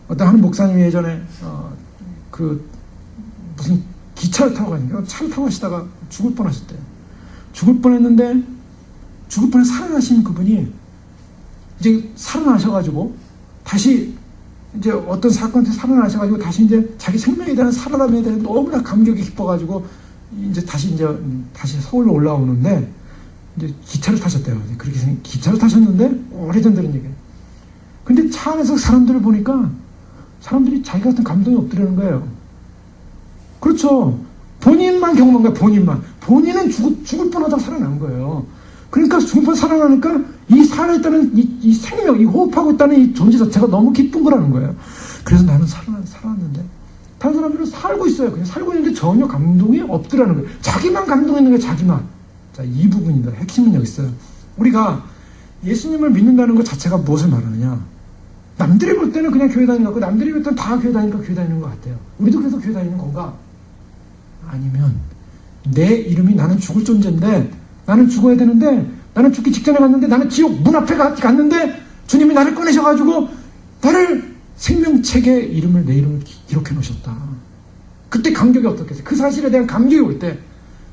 어떤 한 목사님이 예전에 무슨 기차를 타고 가니까 차를 타고 가시다가 죽을 뻔하셨대요. 죽을 뻔했는데 죽을 뻔해 살아나신 그분이 이제 살아나셔가지고 다시 이제 어떤 사건 때 살아나셔가지고 다시 이제 자기 생명에 대한 살아남에 대한 너무나 감격이 깊어가지고 이제 다시 서울로 올라오는데 이제 기차를 타셨대요. 그렇게 기차를 타셨는데 오래전 들은 얘기예요. 근데 차 안에서 사람들을 보니까 사람들이 자기 같은 감동이 없더라는 거예요. 그렇죠. 본인만 경험한 거예요. 본인은 죽을 뻔하다가 살아난 거예요. 그러니까 죽을 뻔 살아나니까 이 살아있다는 이 생명, 이 호흡하고 있다는 이 존재 자체가 너무 기쁜 거라는 거예요. 그래서 나는 살아났는데 다른 사람들은 살고 있어요. 그냥 살고 있는데 전혀 감동이 없더라는 거예요. 자기만 감동 있는 거예요. 자기만. 자, 이 부분입니다. 핵심은 여기 있어요. 우리가 예수님을 믿는다는 것 자체가 무엇을 말하느냐? 남들이 볼 때는 그냥 교회 다니는 것 같고, 남들이 볼 때는 다 교회 다니니까 교회 다니는 것 같아요. 우리도 그래서 교회 다니는 건가? 아니면 내 이름이, 나는 죽을 존재인데, 나는 죽어야 되는데, 나는 죽기 직전에 갔는데, 나는 지옥 문 앞에 갔는데 주님이 나를 꺼내셔가지고 나를 생명책에 내 이름을 기록해 놓으셨다. 그때 감격이 어떻겠어요? 그 사실에 대한 감격이 올 때,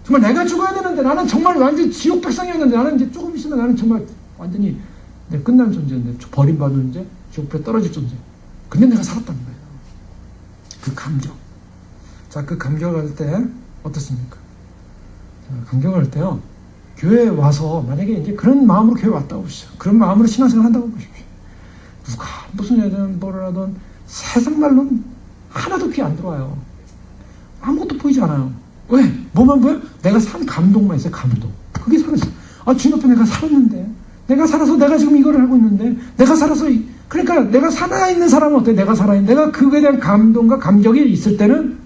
정말 내가 죽어야 되는데, 나는 정말 완전 지옥 백성이었는데, 나는 이제 조금 있으면 나는 정말 완전히 내가 끝난 존재인데, 버림받은 존재, 지옥에 떨어질 존재. 근데 내가 살았다는 거예요. 그 감격. 자, 그 감격을 할 때 어떻습니까? 감격을 할 때요, 교회에 와서 만약에 이제 그런 마음으로 교회 왔다고 보시죠. 그런 마음으로 신앙생활 한다고 보십시오. 누가 무슨 애든 뭐를 하든 세상 말로는 하나도 귀에 안 들어와요. 아무것도 보이지 않아요. 왜? 뭐만 보여? 내가 산 감동만 있어요. 감동. 그게 살았어요. 아, 주님 앞에 내가 살았는데, 내가 살아서 내가 지금 이거를 하고 있는데, 내가 살아서 그러니까 내가 살아있는 사람은 어때? 내가 살아있는, 내가 그거에 대한 감동과 감격이 있을 때는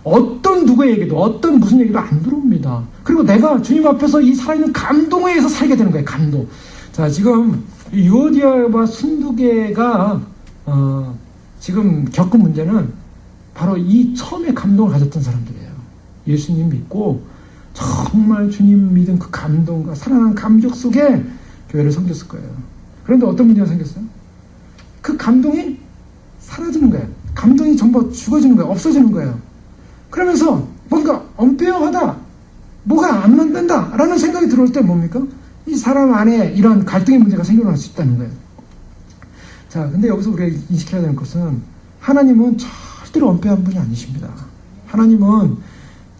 어떤 누구의 얘기도, 어떤 무슨 얘기도 안 들어옵니다. 그리고 내가 주님 앞에서 이 살아있는 감동에 의해서 살게 되는 거예요. 감동. 자, 지금 유오디아와 순두개가 지금 겪은 문제는 바로 이 처음에 감동을 가졌던 사람들이에요. 예수님 믿고 정말 주님 믿은 그 감동과 살아난 감격 속에 교회를 섬겼을 거예요. 그런데 어떤 문제가 생겼어요? 그 감동이 사라지는 거예요. 감동이 전부 죽어지는 거예요. 없어지는 거예요. 그러면서 뭔가 언페어하다, 뭐가 안 맞는다 라는 생각이 들어올 때 뭡니까? 이 사람 안에 이런 갈등의 문제가 생겨날 수 있다는 거예요. 자, 근데 여기서 우리가 인식해야 되는 것은 하나님은 절대로 언페어한 분이 아니십니다. 하나님은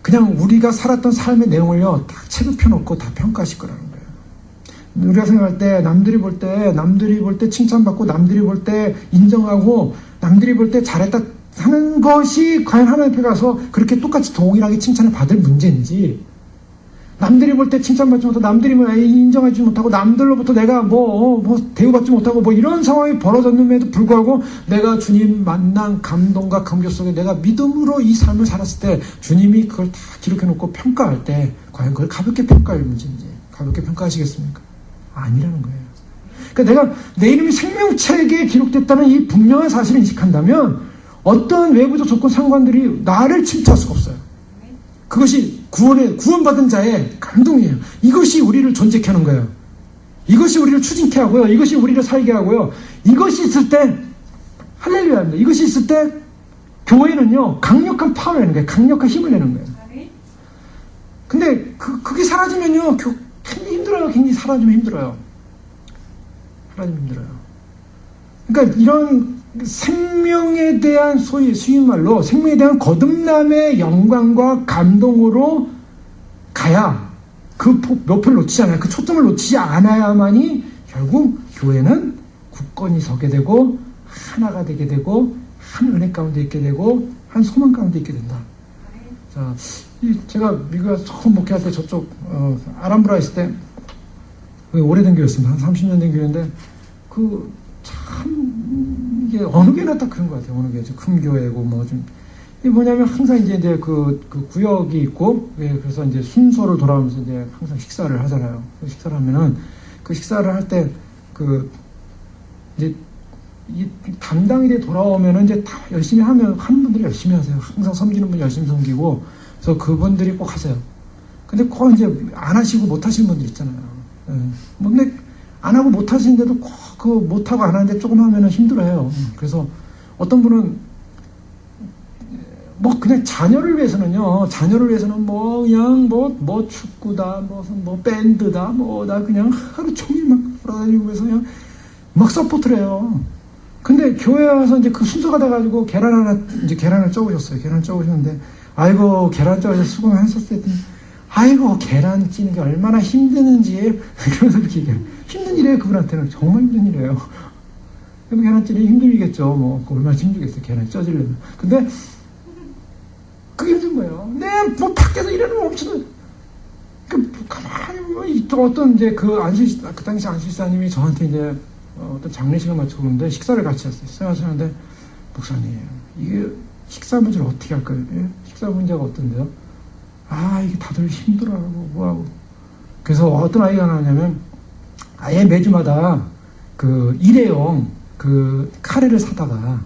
그냥 우리가 살았던 삶의 내용을요, 딱 책을 펴놓고 다 평가하실 거라는 거예요. 우리가 생각할 때, 남들이 볼 때 칭찬받고, 남들이 볼 때 인정하고, 남들이 볼 때 잘했다 하는 것이 과연 하나님 앞에 가서 그렇게 똑같이 동일하게 칭찬을 받을 문제인지, 남들이 볼 때 칭찬받지 못하고, 남들이 인정하지 못하고, 남들로부터 내가 대우받지 못하고, 이런 상황이 벌어졌음에도 불구하고, 내가 주님 만난 감동과 감격 속에 내가 믿음으로 이 삶을 살았을 때, 주님이 그걸 다 기록해놓고 평가할 때, 과연 그걸 가볍게 평가할 문제인지, 가볍게 평가하시겠습니까? 아니라는 거예요. 그러니까 내가 내 이름이 생명책에 기록됐다는 이 분명한 사실을 인식한다면, 어떤 외부적 조건 상관들이 나를 침투할 수가 없어요. 그것이 구원받은 자의 감동이에요. 이것이 우리를 존재케 하는 거예요. 이것이 우리를 추진케 하고요. 이것이 우리를 살게 하고요. 이것이 있을 때, 할렐루야입니다. 이것이 있을 때, 교회는요, 강력한 파워를 내는 거예요. 강력한 힘을 내는 거예요. 근데, 그게 사라지면요, 굉장히 힘들어요. 굉장히 사라지면 힘들어요. 사라지면 힘들어요. 그러니까 이런 생명에 대한 쉬운 말로 생명에 대한 거듭남의 영광과 감동으로 가야 그 목표를 놓치지 않아요. 그 초점을 놓치지 않아야만이 결국 교회는 굳건히 서게 되고 하나가 되게 되고 한 은혜 가운데 있게 되고 한 소망 가운데 있게 된다. 자, 제가 미국에 처음 목회할 때 저쪽 아람브라 있을 때 오래된 교회였습니다. 한 30년 된 교회인데 참 이게 어느 교회나 딱 그런 것 같아요. 어느 교회 큰 교회고 이게 뭐냐면 항상 이제 그 구역이 있고 그래서 이제 순서를 돌아오면서 이제 항상 식사를 하잖아요. 식사를 하면은 그 식사를 할 때 이제 이 담당일에 돌아오면은 이제 다 열심히 하는 분들이 열심히 하세요. 항상 섬기는 분 열심히 섬기고 그래서 그분들이 꼭 하세요. 근데 꼭 이제 안 하시고 못 하시는 분들 있잖아요. 근데 안 하고 못 하시는데도 꼭 못 하고 안 하는데 조금 하면은 힘들어요. 그래서 어떤 분은 그냥 자녀를 위해서는 그냥 축구다, 밴드다, 나 그냥 하루 종일 막 돌아다니고 해서 그냥 막 서포트를 해요. 근데 교회에 와서 이제 그 순서가 돼가지고 계란을 쪄오셨어요. 계란을 쪄오셨는데, 아이고, 계란 쪄서 수고하셨을 때, 아이고, 계란 찌는 게 얼마나 힘드는지, 그러면서 이렇게 얘기해요. 힘든 일이에요, 그분한테는. 정말 힘든 일이에요. 계란 찌는 힘들겠죠. 얼마나 힘들겠어요, 계란 쪄지려면. 근데, 그게 힘든 거예요. 근데, 밖에서 일하는 거 없어요. 가만히 어떤 이제 그 당시 안수사님이 저한테 이제 어떤 장례식을 마치고 오는데 식사를 같이 했어요. 식사를 하는데, 목사님, 이게 식사 문제를 어떻게 할까요? 식사 문제가 어떤데요? 이게 다들 힘들어하고 뭐하고. 그래서 어떤 아이가 나왔냐면 아예 매주마다 그 일회용 그 카레를 사다가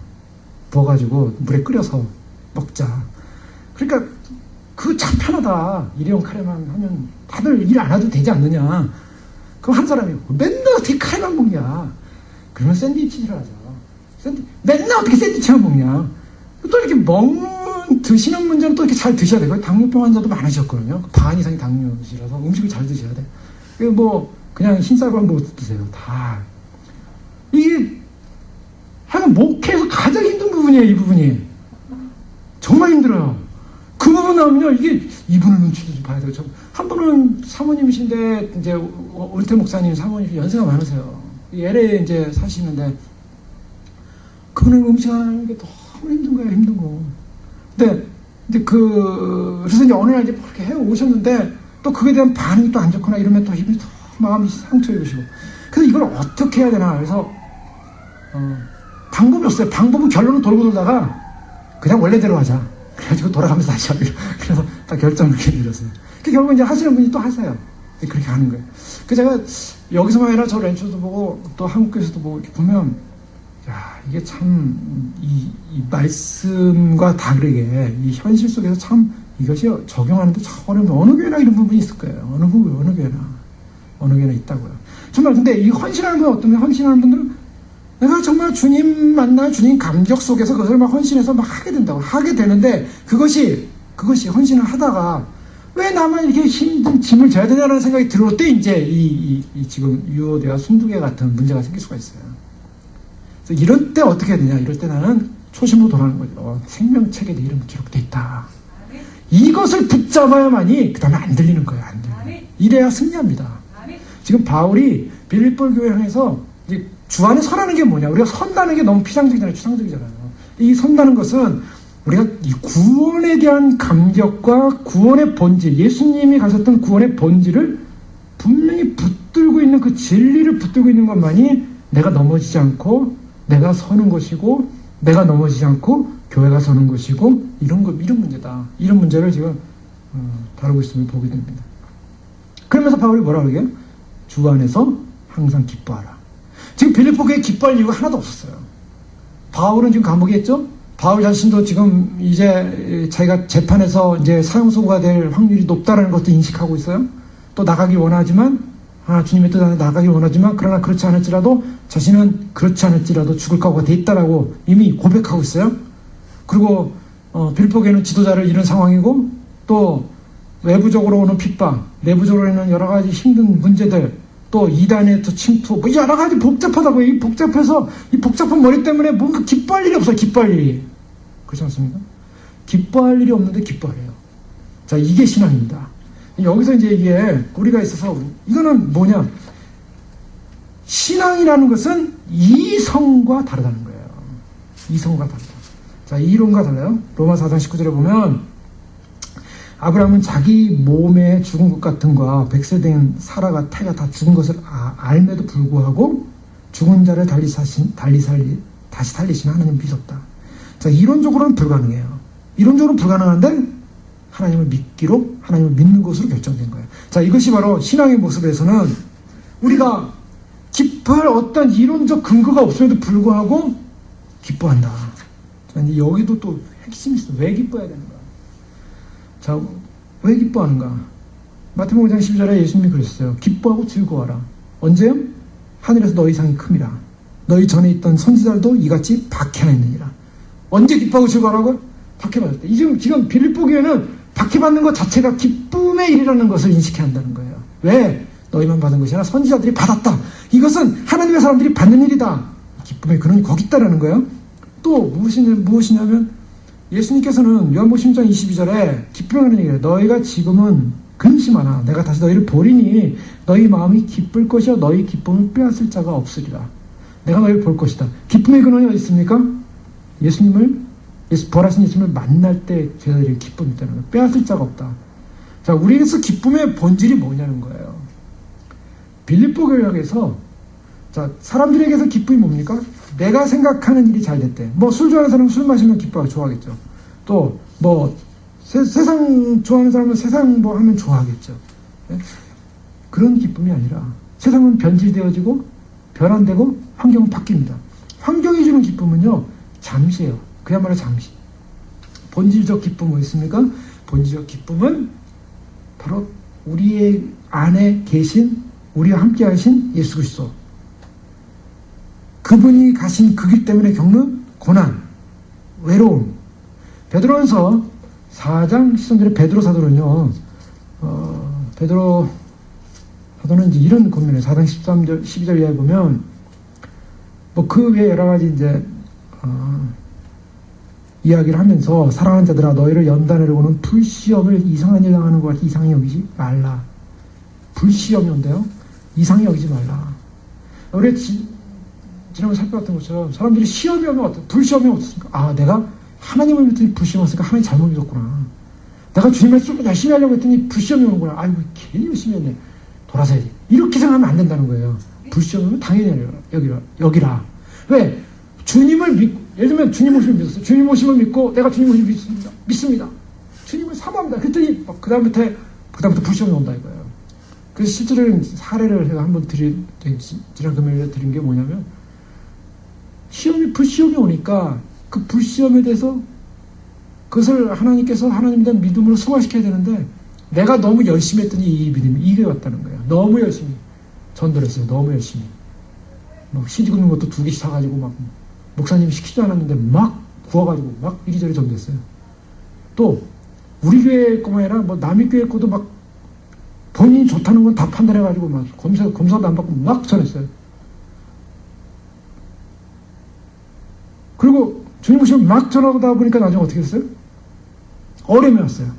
부어가지고 물에 끓여서 먹자. 그러니까 그거 참 편하다. 일회용 카레만 하면 다들 일 안 해도 되지 않느냐. 그럼 한 사람이 맨날 어떻게 카레만 먹냐. 그러면 샌드위치를 하자. 맨날 어떻게 샌드위치만 먹냐. 또 이렇게 드시는 문제는 또 이렇게 잘 드셔야 돼요. 당뇨병 환자도 많으셨거든요. 반 이상이 당뇨시라서 음식을 잘 드셔야 돼. 그냥 흰쌀밥 못 드세요. 다. 이게, 하여간 목회에서 가장 힘든 부분이에요, 이 부분이. 정말 힘들어요. 그 부분 나오면요, 이분을 눈치를 좀 봐야 돼요. 한 분은 사모님이신데, 이제, 올태 목사님 사모님 연세가 많으세요. LA에 이제 사시는데, 그분은 음식하는 게 너무 힘든 거예요, 힘든 거. 그래서 이제 어느 날 이제 그렇게 해 오셨는데, 또 그에 대한 반응이 또 안 좋거나 이러면 또 힘이 더 마음이 상처해 보시고. 그래서 이걸 어떻게 해야 되나. 그래서, 방법이 없어요. 방법은 결론은 돌고 돌다가, 그냥 원래대로 하자. 그래가지고 돌아가면서 다시 하기로. 그래서 다 결정을 이렇게 내렸어요. 결국 이제 하시는 분이 또 하세요. 그렇게 하는 거예요. 제가 여기서만 아니라 저 렌처도 보고 또 한국에서도 보고 이렇게 보면, 야, 이게 참, 이 말씀과 다르게, 이 현실 속에서 참 이것이 적용하는데 참 어려운, 어느 교회나 이런 부분이 있을 거예요. 어느 교회나 있다고요. 정말 근데 이 헌신하는 분은 어떤, 헌신하는 분들은 내가 정말 주님 만나 주님 감격 속에서 그것을 막 헌신해서 막 하게 된다고. 하게 되는데 그것이 헌신을 하다가 왜 나만 이렇게 힘든 짐을 져야 되냐는 생각이 들어올 때 이제 이 지금 유오대와 순두개 같은 문제가 생길 수가 있어요. 그래서 이럴 때 어떻게 해야 되냐. 이럴 때 나는 초심으로 돌아가는 거죠. 생명책에 내 이름이 기록되어 있다. 이것을 붙잡아야만이 그 다음에 안 들리는 거예요. 안 들리는. 이래야 승리합니다. 지금 바울이 빌립보 교회 향해서 이제 주 안에 서라는 게 뭐냐. 우리가 선다는 게 너무 피상적이잖아요. 추상적이잖아요. 이 선다는 것은 우리가 이 구원에 대한 감격과 구원의 본질, 예수님이 가셨던 구원의 본질을 분명히 붙들고 있는 그 진리를 붙들고 있는 것만이 내가 넘어지지 않고 내가 서는 것이고 내가 넘어지지 않고 교회가 서는 것이고 이런 문제다. 이런 문제를 지금 다루고 있음을 보게 됩니다. 그러면서 바울이 뭐라고 그래요? 주 안에서 항상 기뻐하라. 지금 빌립보 교회에 기뻐할 이유가 하나도 없었어요. 바울은 지금 감옥에 있죠? 바울 자신도 지금 이제 자기가 재판에서 이제 사형수가 될 확률이 높다는 것도 인식하고 있어요. 또 나가길 원하지만, 주님의 뜻 안에 나가길 원하지만, 그러나 그렇지 않을지라도, 자신은 그렇지 않을지라도 죽을 각오가 돼 있다라고 이미 고백하고 있어요. 그리고, 빌립보 교회는 지도자를 잃은 상황이고, 또 외부적으로 오는 핍박, 내부적으로 오는 여러 가지 힘든 문제들, 또 이단의 또 침투, 뭐 여러 가지 복잡하다고. 이 복잡해서 이 복잡한 머리 때문에 뭔가 기뻐할 일이 없어요. 기뻐할 일이. 그렇지 않습니까? 기뻐할 일이 없는데 기뻐해요. 자, 이게 신앙입니다. 여기서 이제 이게 우리가 있어서 이거는 뭐냐? 신앙이라는 것은 이성과 다르다는 거예요. 이성과 다르다. 자, 이론과 달라요. 로마 4장 19절에 보면 아브라함은 자기 몸에 죽은 것 같은 과 백세 된 사라가 태가 다 죽은 것을 알매도 불구하고 죽은 자를 다시 살리시는 하나님을 믿었다. 자, 이론적으로는 불가능해요. 이론적으로는 불가능한데 하나님을 믿기로, 하나님을 믿는 것으로 결정된 거예요. 자, 이것이 바로 신앙의 모습에서는 우리가 기뻐할 어떤 이론적 근거가 없음에도 불구하고 기뻐한다. 자, 이제 여기도 또 핵심이 있어. 왜 기뻐해야 되는가? 자, 왜 기뻐하는가? 마태복음 5장 12절에 예수님이 그러셨어요. 기뻐하고 즐거워하라. 언제요? 하늘에서 너희 상이 큼이라. 너희 전에 있던 선지자들도 이같이 박해하였느니라. 언제 기뻐하고 즐거워하라고요? 박해받을 때. 지금 빌립보 교회는 박해받는 것 자체가 기쁨의 일이라는 것을 인식해야 한다는 거예요. 왜? 너희만 받은 것이 아니라 선지자들이 받았다. 이것은 하나님의 사람들이 받는 일이다. 기쁨의 근원이 거기 있다라는 거예요. 또 무엇이냐면 예수님께서는 요한복음 10장 22절에 기쁨하는 얘기예요. 너희가 지금은 근심하나 내가 다시 너희를 보리니 너희 마음이 기쁠 것이요 너희 기쁨을 빼앗을 자가 없으리라. 내가 너희를 볼 것이다. 기쁨의 근원이 어디 있습니까? 부활하신 예수님을 만날 때 저희들이 기쁨이 있다는 거예요. 빼앗을 자가 없다. 자, 우리에게서 기쁨의 본질이 뭐냐는 거예요. 빌립보 교회에서 자, 사람들에게서 기쁨이 뭡니까? 내가 생각하는 일이 잘 됐대. 뭐 술 좋아하는 사람은 술 마시면 기뻐하고 좋아하겠죠. 또 뭐 세상 좋아하는 사람은 세상 뭐 하면 좋아하겠죠. 네? 그런 기쁨이 아니라 세상은 변질되어지고 변환되고 환경은 바뀝니다. 환경이 주는 기쁨은요 잠시예요. 그야말로 잠시. 본질적 기쁨은 뭐 있습니까? 본질적 기쁨은 바로 우리의 안에 계신 우리와 함께 하신 예수 그리스도. 그분이 가신 그 길 때문에 겪는 고난, 외로움. 베드로전서 4장 13절에 베드로 사도는요, 베드로 사도는 이제 이런 권면에 4장 13절, 12절 이하에 보면, 뭐 그 외에 여러 가지 이제, 이야기를 하면서 사랑하는 자들아 너희를 연단하려고 오는 불시험을 이상한 일 당하는 것 같이 이상히 여기지 말라. 불시험이 온대요. 이상히 여기지 말라. 우리 지난번에 살펴봤던 것처럼 사람들이 시험이 오면 어떻습니까? 불시험이 어떻습니까? 아, 내가 하나님을 믿더니 불시험 왔으니까 하나님 잘못 믿었구나. 내가 주님을 좀 열심히 하려고 했더니 불시험이 오는구나. 아이고, 괜히 열심히 했네. 돌아서야지. 이렇게 생각하면 안 된다는 거예요. 불시험이 오면 당연히 여기라. 왜? 주님을 믿고, 예를 들면 주님 오심을 믿었어요. 주님 오심을 믿고 내가 주님 오심을 믿습니다. 주님을 사모합니다. 그랬더니 그다음부터 불시험이 온다 이거예요. 그래서 실제로 사례를 제가 한번 지난 금요일에 드린 게 뭐냐면, 불시험이 오니까 그 불시험에 대해서 그것을 하나님께서 하나님에 대한 믿음으로 승화시켜야 되는데, 내가 너무 열심히 했더니 이 믿음이 이겨왔다는 거예요. 너무 열심히 전도를 했어요. 너무 열심히. 막 CD 굽는 것도 2개씩 사가지고 막 목사님이 시키지도 않았는데 막 구워가지고 막 이리저리 전도했어요. 또 우리 교회 것만 아니라 뭐 남의 교회 것도 막 본인이 좋다는 건 다 판단해가지고 막 검사도 안 받고 막 전했어요. 그리고 주님 오시면 막 전하다 보니까 나중에 어떻게 됐어요? 어려움이 왔어요.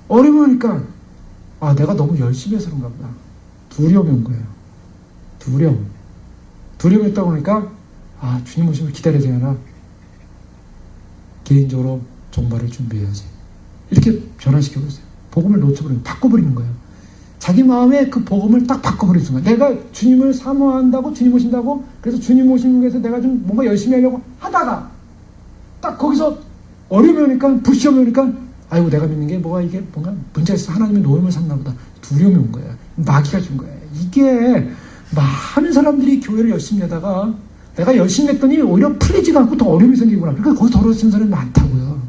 어려움이 오니까 아, 내가 너무 열심히 해서 그런가 보다. 두려움이 온 거예요. 두려움이 있다 보니까 아, 주님 오심을 기다려야 되나? 개인적으로 종말을 준비해야지. 이렇게 변화시켜버렸어요. 복음을 놓쳐버리는, 바꿔버리는 거예요. 자기 마음에 그 복음을 딱 바꿔버리는 순간, 내가 주님을 사모한다고, 주님 오신다고, 그래서 주님 오시는 것에서 내가 좀 뭔가 열심히 하려고 하다가, 딱 거기서 어려움이 오니까, 불시험이 오니까, 아이고, 내가 믿는 게 뭔가 이게 뭔가 문제가 있어. 하나님의 노임을 샀나 보다. 두려움이 온 거예요. 마귀가 준 거예요. 이게 많은 사람들이 교회를 열심히 하다가, 내가 열심히 했더니 오히려 풀리지가 않고 더 어려움이 생기구나. 그러니까 거기서 더러워지는 사람이 많다고요.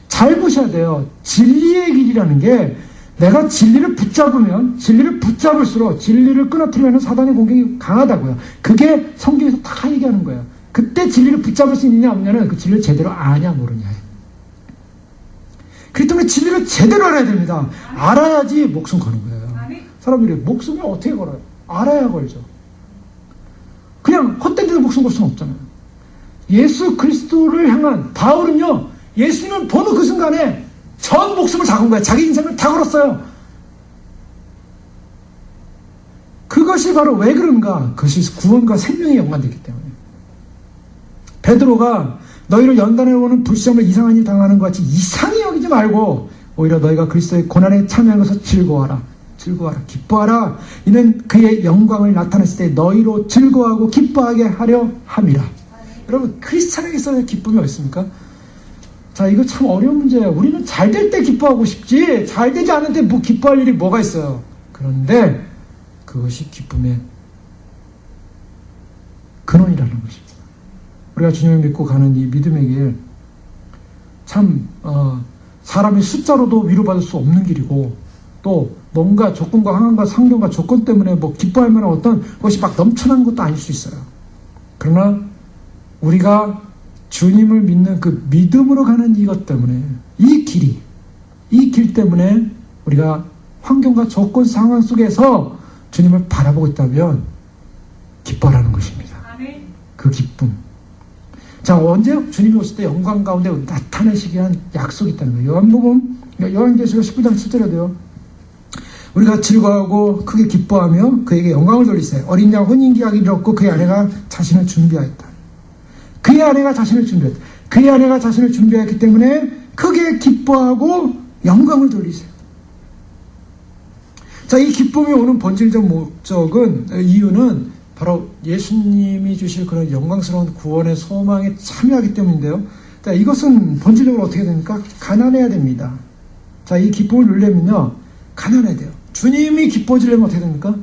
잘 보셔야 돼요. 진리의 길이라는 게, 내가 진리를 붙잡을수록 진리를 끊어뜨리면 사단의 공격이 강하다고요. 그게 성경에서 다 얘기하는 거예요. 그때 진리를 붙잡을 수 있느냐 없느냐는 그 진리를 제대로 아냐 모르냐. 그렇기 때문에 진리를 제대로 알아야 됩니다. 알아야지 목숨 거는 거예요. 사람들이 목숨을 어떻게 걸어요? 알아야 걸죠. 그냥 헛된 데서 목숨 걸 수는 없잖아요. 예수 그리스도를 향한 바울은요, 예수님을 보는 그 순간에 전 목숨을 다 건 거예요. 자기 인생을 다 걸었어요. 그것이 바로 왜 그런가? 그것이 구원과 생명에 연관되기 때문에. 베드로가 너희를 연단해 오는 불시험을 이상한 일 당하는 것 같이 이상히 여기지 말고 오히려 너희가 그리스도의 고난에 참여한 것을 즐거워하라, 기뻐하라. 이는 그의 영광을 나타냈을 때 너희로 즐거워하고 기뻐하게 하려 함이라. 여러분, 크리스찬에게서는 기쁨이 어디 있습니까? 자, 이거 참 어려운 문제예요. 우리는 잘 될 때 기뻐하고 싶지, 잘 되지 않을 때 뭐 기뻐할 일이 뭐가 있어요. 그런데 그것이 기쁨의 근원이라는 것입니다. 우리가 주님을 믿고 가는 이 믿음의 길, 참 사람의 숫자로도 위로받을 수 없는 길이고, 또 뭔가 조건과 상황과 상경과 조건 때문에 뭐 기뻐할 만한 어떤 것이 막 넘쳐나는 것도 아닐 수 있어요. 그러나 우리가 주님을 믿는 그 믿음으로 가는 이것 때문에, 이 길 때문에 우리가 환경과 조건 상황 속에서 주님을 바라보고 있다면 기뻐하라는 것입니다. 그 기쁨. 자, 언제 주님이 오실 때 영광 가운데 나타내시기 위한 약속이 있다는 거예요. 요한계시록 19장 7절에도요. 우리가 즐거워하고 크게 기뻐하며 그에게 영광을 돌리세. 어린 양 혼인기약이 이뤘고 그의 아내가 자신을 준비하였다. 그의 아내가 자신을 준비했기 때문에 크게 기뻐하고 영광을 돌리세요. 자, 이 기쁨이 오는 본질적 이유는 바로 예수님이 주실 그런 영광스러운 구원의 소망에 참여하기 때문인데요. 자, 이것은 본질적으로 어떻게 됩니까? 가난해야 됩니다. 자, 이 기쁨을 누리려면요, 가난해야 돼요. 주님이 기뻐지려면 어떻게 됩니까?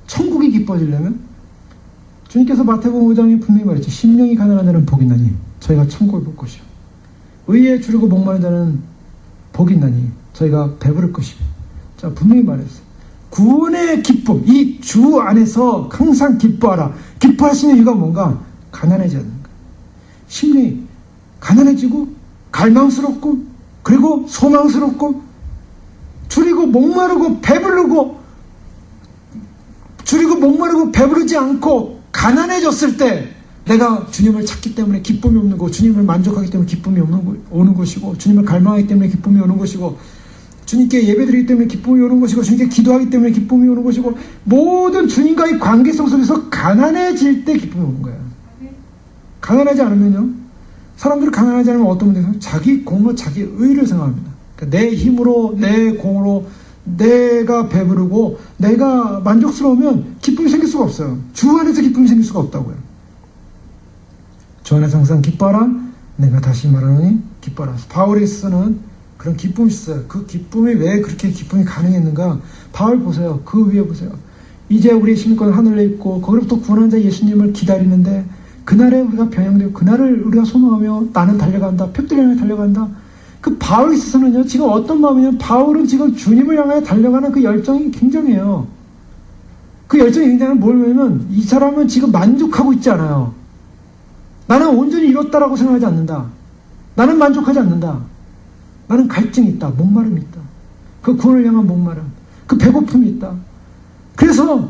천국이 기뻐지려면? 주님께서 마태복음 5장에 분명히 말했죠. 심령이 가난한 자는 복이 있나니 저희가 천국을 볼 것이요. 의에 주르고 목마른 자는 복이 있나니 저희가 배부를 것이며. 자, 분명히 말했어요. 구원의 기쁨, 이 주 안에서 항상 기뻐하라. 기뻐할 수 있는 이유가 뭔가? 가난해져야 되는 거예요. 심리 가난해지고 갈망스럽고 그리고 소망스럽고 줄이고 목마르고 배부르지 않고 가난해졌을 때 내가 주님을 찾기 때문에 기쁨이 없는 거, 주님을 만족하기 때문에 기쁨이 오는 것이고, 주님을 갈망하기 때문에 기쁨이 오는 것이고, 주님께 예배드리기 때문에 기쁨이 오는 것이고, 주님께 기도하기 때문에 기쁨이 오는 것이고, 모든 주님과의 관계성 속에서 가난해질 때 기쁨이 오는 거예요. 가난하지 않으면요, 사람들이 가난하지 않으면 어떤 문제가 자기 공로, 자기 의를 생각합니다. 그러니까 내 힘으로, 내 공으로 내가 배부르고 내가 만족스러우면 기쁨이 생길 수가 없어요. 주 안에서 기쁨이 생길 수가 없다고요. 주 안에서 항상 기뻐하라. 내가 다시 말하노니 기뻐하라. 바울이 쓰는 그런 기쁨이 있어요. 그 기쁨이 왜 그렇게 기쁨이 가능했는가? 바울 보세요. 그 위에 보세요. 이제 우리의 시민권 하늘에 있고 거기로부터 구원한 자 예수님을 기다리는데 그날에 우리가 변형되고 그날을 우리가 소망하며 나는 달려간다. 벽들을 향해 달려간다. 그 바울이 있어서는요, 지금 어떤 마음이냐면 바울은 지금 주님을 향해 달려가는 그 열정이 굉장해요. 그 열정이 굉장한 뭐냐면 이 사람은 지금 만족하고 있지 않아요. 나는 온전히 이뤘다라고 생각하지 않는다. 나는 만족하지 않는다. 나는 갈증이 있다. 목마름이 있다. 그 구원을 향한 목마름. 그 배고픔이 있다. 그래서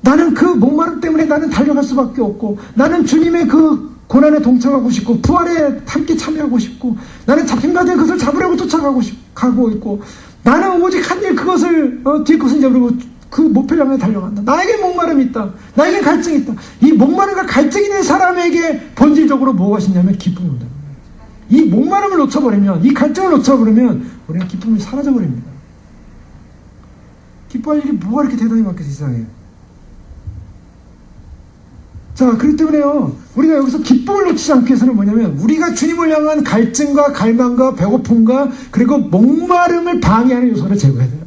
나는 그 목마름 때문에 나는 달려갈 수밖에 없고 나는 주님의 그 고난에 동참하고 싶고 부활에 함께 참여하고 싶고 나는 잡힌바된 것을 잡으려고 가고 있고 나는 오직 한 일 그것을 뒷것을 잡으려고 그 목표를 향해 달려간다. 나에게 목마름이 있다. 나에게 갈증이 있다. 이 목마름과 갈증이 있는 사람에게 본질적으로 뭐가 있냐면 기쁨이 온다. 이 목마름을 놓쳐버리면 이 갈증을 놓쳐버리면 우리는 기쁨이 사라져버립니다. 기뻐할 일이 뭐가 이렇게 대단히 많겠어 세상에. 자, 그렇기 때문에요, 우리가 여기서 기쁨을 놓치지 않기 위해서는 뭐냐면, 우리가 주님을 향한 갈증과 갈망과 배고픔과 그리고 목마름을 방해하는 요소를 제거해야 돼요.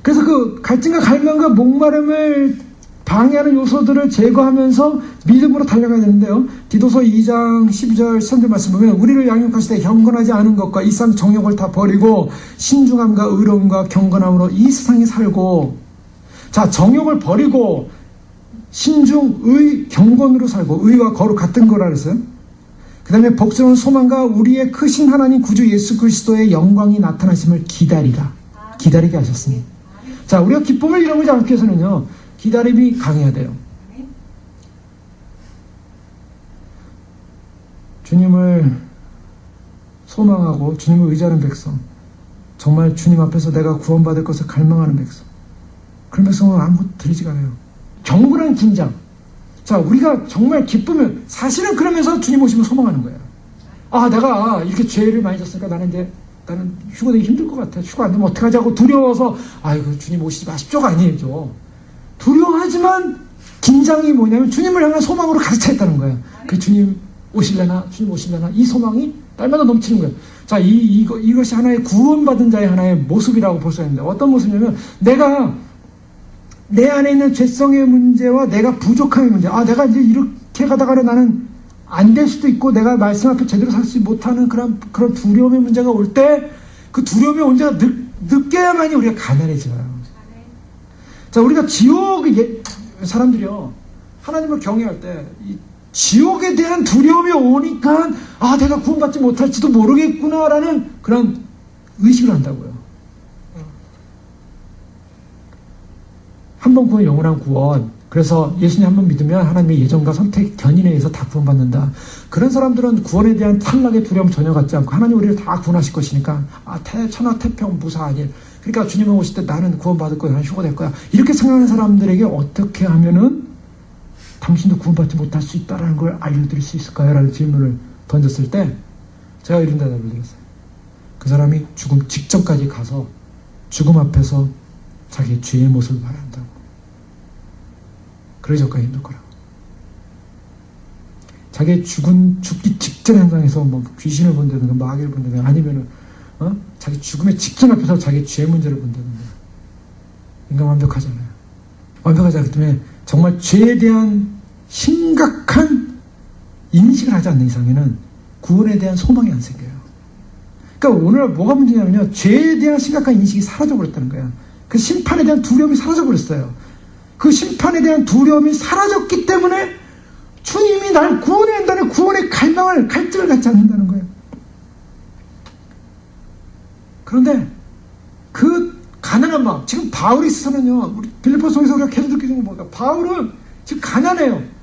그래서 그 갈증과 갈망과 목마름을 방해하는 요소들을 제거하면서 믿음으로 달려가야 되는데요. 디도서 2장 12절 13절 말씀 보면 우리를 양육하시되 경건하지 않은 것과 이 세상 정욕을 다 버리고 신중함과 의로움과 경건함으로 이 세상에 살고, 자, 정욕을 버리고 신중, 의, 경건으로 살고 의와 거룩 같은 거라 그랬어요. 그 다음에 복스러운 소망과 우리의 크신 하나님 구주 예수 그리스도의 영광이 나타나심을 기다리라. 기다리게 하셨습니다. 자, 우리가 기쁨을 잃어버리지 않기 위해서는요, 기다림이 강해야 돼요. 주님을 소망하고 주님을 의지하는 백성, 정말 주님 앞에서 내가 구원받을 것을 갈망하는 백성, 그런 백성은 아무것도 드리지가 않아요. 경건한 긴장. 자, 우리가 정말 기쁘면 사실은 그러면서 주님 오시면 소망하는 거예요. 아, 내가 이렇게 죄를 많이 졌으니까 나는 휴가 되기 힘들 것 같아. 휴가 안 되면 어떡하지 하고 두려워서 아이고 주님 오시지 마십시오가 아니죠. 두려워하지만 긴장이 뭐냐면 주님을 향한 소망으로 가득 차 있다는 거예요. 그 주님 오실래나 이 소망이 날마다 넘치는 거예요. 자, 이것이 하나의 구원받은 자의 하나의 모습이라고 볼 수 있는데 어떤 모습이냐면 내가 내 안에 있는 죄성의 문제와 내가 부족함의 문제. 아, 내가 이제 이렇게 가다가는 나는 안 될 수도 있고 내가 말씀 앞에 제대로 살 수 못하는 그런 두려움의 문제가 올 때 그 두려움의 문제가 느껴야만이 우리가 가난해져요. 자, 우리가 사람들이요, 하나님을 경외할 때 이 지옥에 대한 두려움이 오니까 아, 내가 구원받지 못할지도 모르겠구나라는 그런 의식을 한다고요. 한 번 구원, 영원한 구원. 그래서 예수님 한 번 믿으면 하나님의 예정과 선택, 견인에 의해서 다 구원받는다. 그런 사람들은 구원에 대한 탈락의 두려움 전혀 갖지 않고 하나님 우리를 다 구원하실 것이니까 천하태평 무사하니, 그러니까 주님은 오실 때 나는 구원받을 거야, 나는 휴가 될 거야, 이렇게 생각하는 사람들에게 어떻게 하면은 당신도 구원받지 못할 수 있다는 걸 알려드릴 수 있을까요? 라는 질문을 던졌을 때 제가 이런 대답을 드렸어요. 그 사람이 죽음 직전까지 가서 죽음 앞에서 자기 죄의 모습을 봐야 한다고. 그래 저까지 힘들 거라고. 자기 죽기 직전 현장에서 뭐 귀신을 본다든가 마귀를 본다든가 아니면은 자기 죽음의 직전 앞에서 자기 죄 문제를 본다든가. 인간 완벽하잖아요. 완벽하지 않기 때문에 정말 죄에 대한 심각한 인식을 하지 않는 이상에는 구원에 대한 소망이 안 생겨요. 그러니까 오늘 뭐가 문제냐면요. 죄에 대한 심각한 인식이 사라져버렸다는 거예요. 그 심판에 대한 두려움이 사라져버렸어요. 그 심판에 대한 두려움이 사라졌기 때문에 주님이 날 구원해야 한다는 구원의 갈증을 갖지 않는다는 거예요. 그런데 그 가난한 마음, 지금 바울이 있어서는요, 우리 빌립보서에서 우리가 계속 느끼는 건 뭘까? 바울은 지금 가난해요.